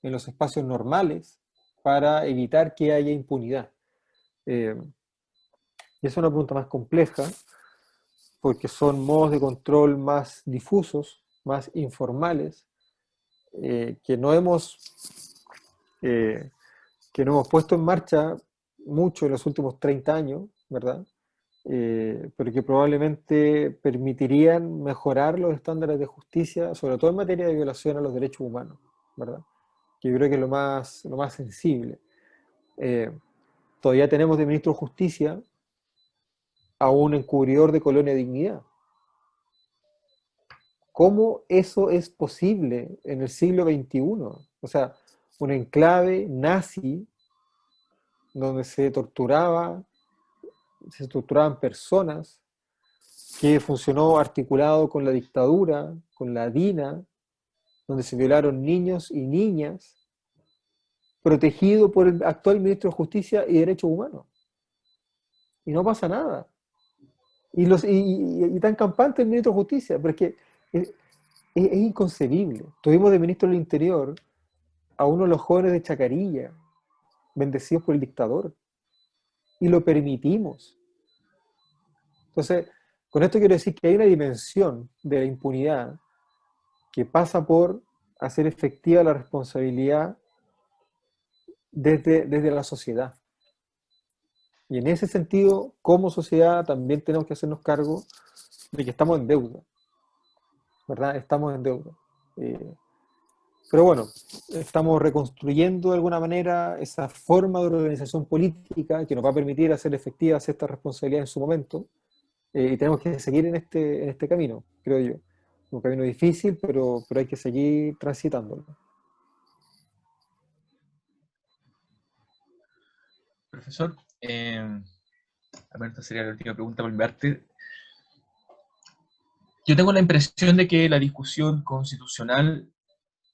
en los espacios normales para evitar que haya impunidad. Y es una pregunta más compleja, porque son modos de control más difusos, más informales, que no hemos puesto en marcha mucho en los últimos 30 años, ¿verdad? Pero que probablemente permitirían mejorar los estándares de justicia, sobre todo en materia de violación a los derechos humanos, ¿verdad? Que yo creo que es lo más sensible. Todavía tenemos de ministro de Justicia a un encubridor de Colonia Dignidad. ¿Cómo eso es posible en el siglo XXI? O sea, un enclave nazi donde se torturaban personas, que funcionó articulado con la dictadura, con la DINA, donde se violaron niños y niñas, protegido por el actual ministro de Justicia y Derechos Humanos. Y no pasa nada. Y tan campante el ministro de Justicia, pero es que es inconcebible. Tuvimos de ministro del Interior a uno de los jóvenes de Chacarilla, bendecidos por el dictador, y lo permitimos. Entonces, con esto quiero decir que hay una dimensión de la impunidad que pasa por hacer efectiva la responsabilidad desde la sociedad. Y en ese sentido, como sociedad, también tenemos que hacernos cargo de que estamos en deuda, ¿verdad? Estamos en deuda. Pero bueno, estamos reconstruyendo de alguna manera esa forma de organización política que nos va a permitir hacer efectivas estas responsabilidades en su momento, y tenemos que seguir en este camino, creo yo. Un camino difícil, pero hay que seguir transitándolo. Profesor, a ver, esta sería la última pregunta por mi parte. Yo tengo la impresión de que la discusión constitucional,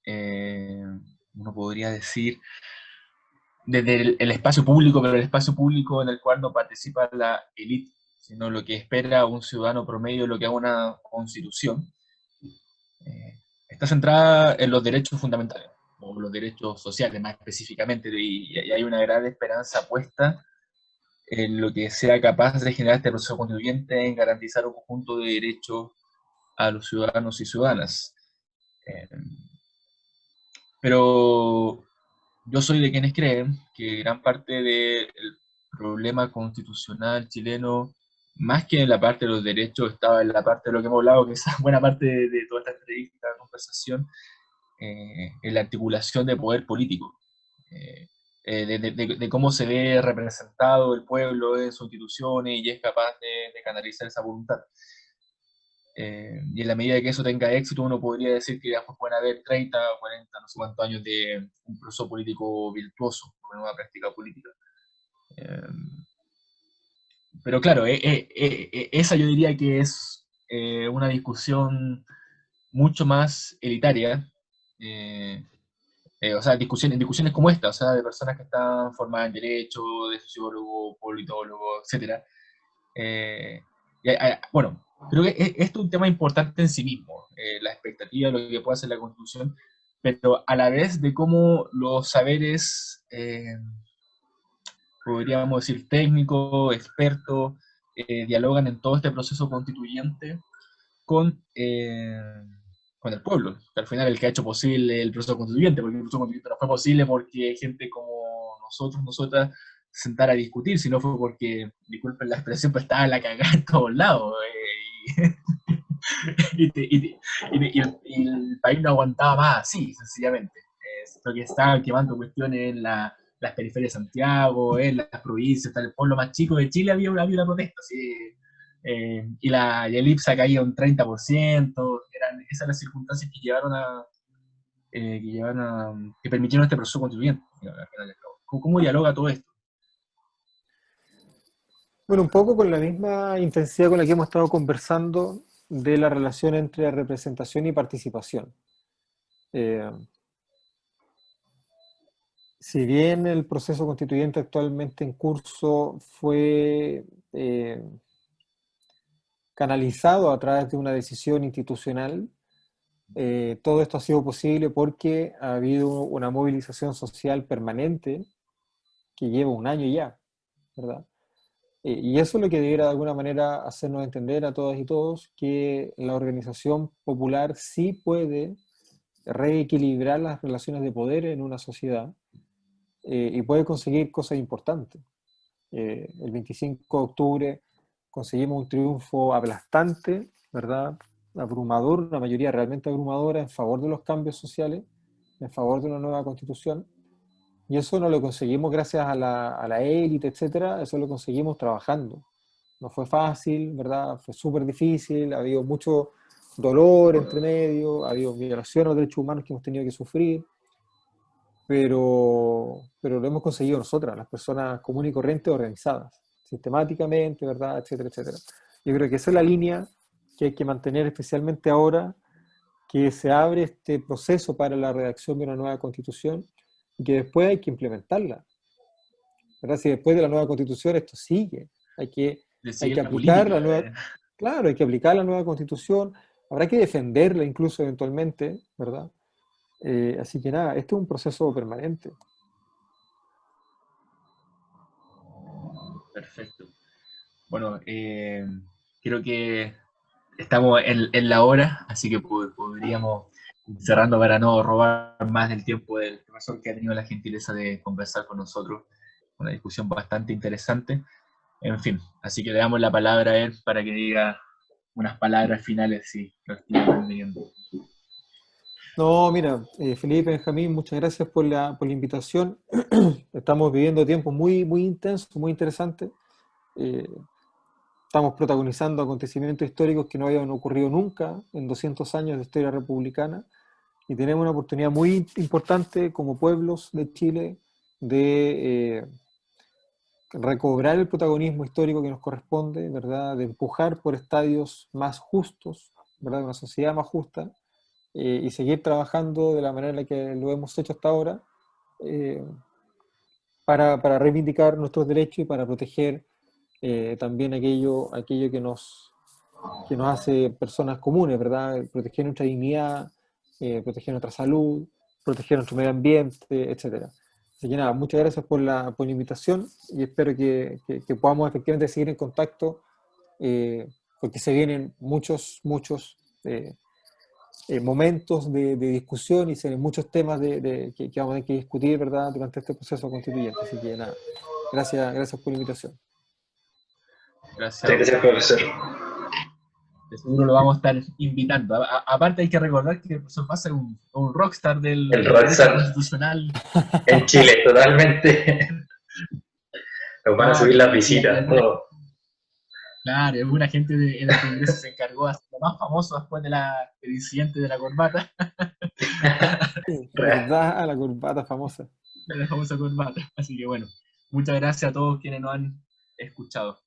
uno podría decir, desde el espacio público, pero el espacio público en el cual no participa la élite, sino lo que espera un ciudadano promedio, lo que haga una constitución, está centrada en los derechos fundamentales, o los derechos sociales más específicamente, y hay una gran esperanza puesta en lo que sea capaz de generar este proceso constituyente, en garantizar un conjunto de derechos a los ciudadanos y ciudadanas. Pero yo soy de quienes creen que gran parte del problema constitucional chileno, más que en la parte de los derechos, estaba en la parte de lo que hemos hablado, que es buena parte de toda esta entrevista, conversación, en la articulación de poder político, de cómo se ve representado el pueblo en sus instituciones y es capaz de canalizar esa voluntad. Y en la medida que eso tenga éxito, uno podría decir que después pueden haber 30 o 40, no sé cuántos años de un proceso político virtuoso, una nueva práctica política. Pero claro, esa yo diría que es una discusión mucho más elitaria, o sea, discusiones como esta, o sea, de personas que están formadas en derecho, de sociólogos, politólogos, etc. Bueno, creo que esto es un tema importante en sí mismo, la expectativa de lo que puede hacer la Constitución, pero a la vez de cómo los saberes, podríamos decir, técnicos, expertos, dialogan en todo este proceso constituyente con, con el pueblo, que al final es el que ha hecho posible el proceso constituyente, porque el proceso constituyente no fue posible porque gente como nosotros, nosotras, se sentara a discutir, sino fue porque, disculpen la expresión, pero estaba la cagada en todos lados. y el país no aguantaba más así, sencillamente. Porque estaban quemando cuestiones en las periferias de Santiago, en las provincias, hasta el pueblo más chico de Chile había una protesta, así, y el IPSA caía un 30%, esas las circunstancias que que permitieron este proceso constituyente. ¿Cómo dialoga todo esto? Bueno, un poco con la misma intensidad con la que hemos estado conversando de la relación entre representación y participación. Eh, si bien el proceso constituyente actualmente en curso fue canalizado a través de una decisión institucional, todo esto ha sido posible porque ha habido una movilización social permanente que lleva un año ya, ¿verdad? Y eso es lo que debiera de alguna manera hacernos entender a todas y todos que la organización popular sí puede reequilibrar las relaciones de poder en una sociedad y puede conseguir cosas importantes. El 25 de octubre conseguimos un triunfo aplastante, ¿verdad? Abrumador, una mayoría realmente abrumadora en favor de los cambios sociales, en favor de una nueva constitución. Y eso no lo conseguimos gracias a la élite, etcétera, eso lo conseguimos trabajando. No fue fácil, ¿verdad? Fue súper difícil, ha habido mucho dolor entre medio, ha habido violaciones a los derechos humanos que hemos tenido que sufrir, pero lo hemos conseguido nosotras, las personas comunes y corrientes organizadas, sistemáticamente, ¿verdad? Etcétera, etcétera. Yo creo que esa es la línea que hay que mantener especialmente ahora que se abre este proceso para la redacción de una nueva constitución y que después hay que implementarla, ¿verdad? Si después de la nueva constitución esto sigue, hay que La aplicar política. la nueva, claro, hay que aplicar la nueva constitución, habrá que defenderla incluso eventualmente, ¿verdad? Así que nada, este es un proceso permanente. Perfecto. Bueno, creo que estamos en la hora, así que podríamos ir cerrando para no robar más del tiempo del profesor que ha tenido la gentileza de conversar con nosotros. Una discusión bastante interesante. En fin, así que le damos la palabra a él para que diga unas palabras finales si lo estoy permitiendo. No, mira, Felipe, Benjamín, muchas gracias por la invitación. Estamos viviendo tiempos muy, muy intensos, muy interesantes. Eh, Estamos protagonizando acontecimientos históricos que no habían ocurrido nunca en 200 años de historia republicana y tenemos una oportunidad muy importante como pueblos de Chile de recobrar el protagonismo histórico que nos corresponde, ¿verdad? De empujar por estadios más justos, ¿verdad? Una sociedad más justa y seguir trabajando de la manera en la que lo hemos hecho hasta ahora eh, para reivindicar nuestros derechos y para proteger también aquello que nos hace personas comunes, ¿verdad? Proteger nuestra dignidad, proteger nuestra salud, proteger nuestro medio ambiente, etcétera. Así que nada, muchas gracias por la invitación y espero que podamos efectivamente seguir en contacto porque se vienen muchos momentos de discusión y se vienen muchos temas que vamos a tener que discutir, ¿verdad? Durante este proceso constituyente. Así que nada, gracias por la invitación. Gracias a Gracias, usted. profesor. De seguro lo vamos a estar invitando. Aparte hay que recordar que el profesor va a ser un rockstar El del derecho rockstar constitucional. en Chile, totalmente. Nos van a No, subir las y visitas, todo. claro, alguna gente en el Congreso se encargó de hacer lo más famoso después del incidente de la corbata, Sí, Real. ¿verdad? A la corbata famosa. de la famosa corbata. Así que bueno, muchas gracias a todos quienes nos han escuchado.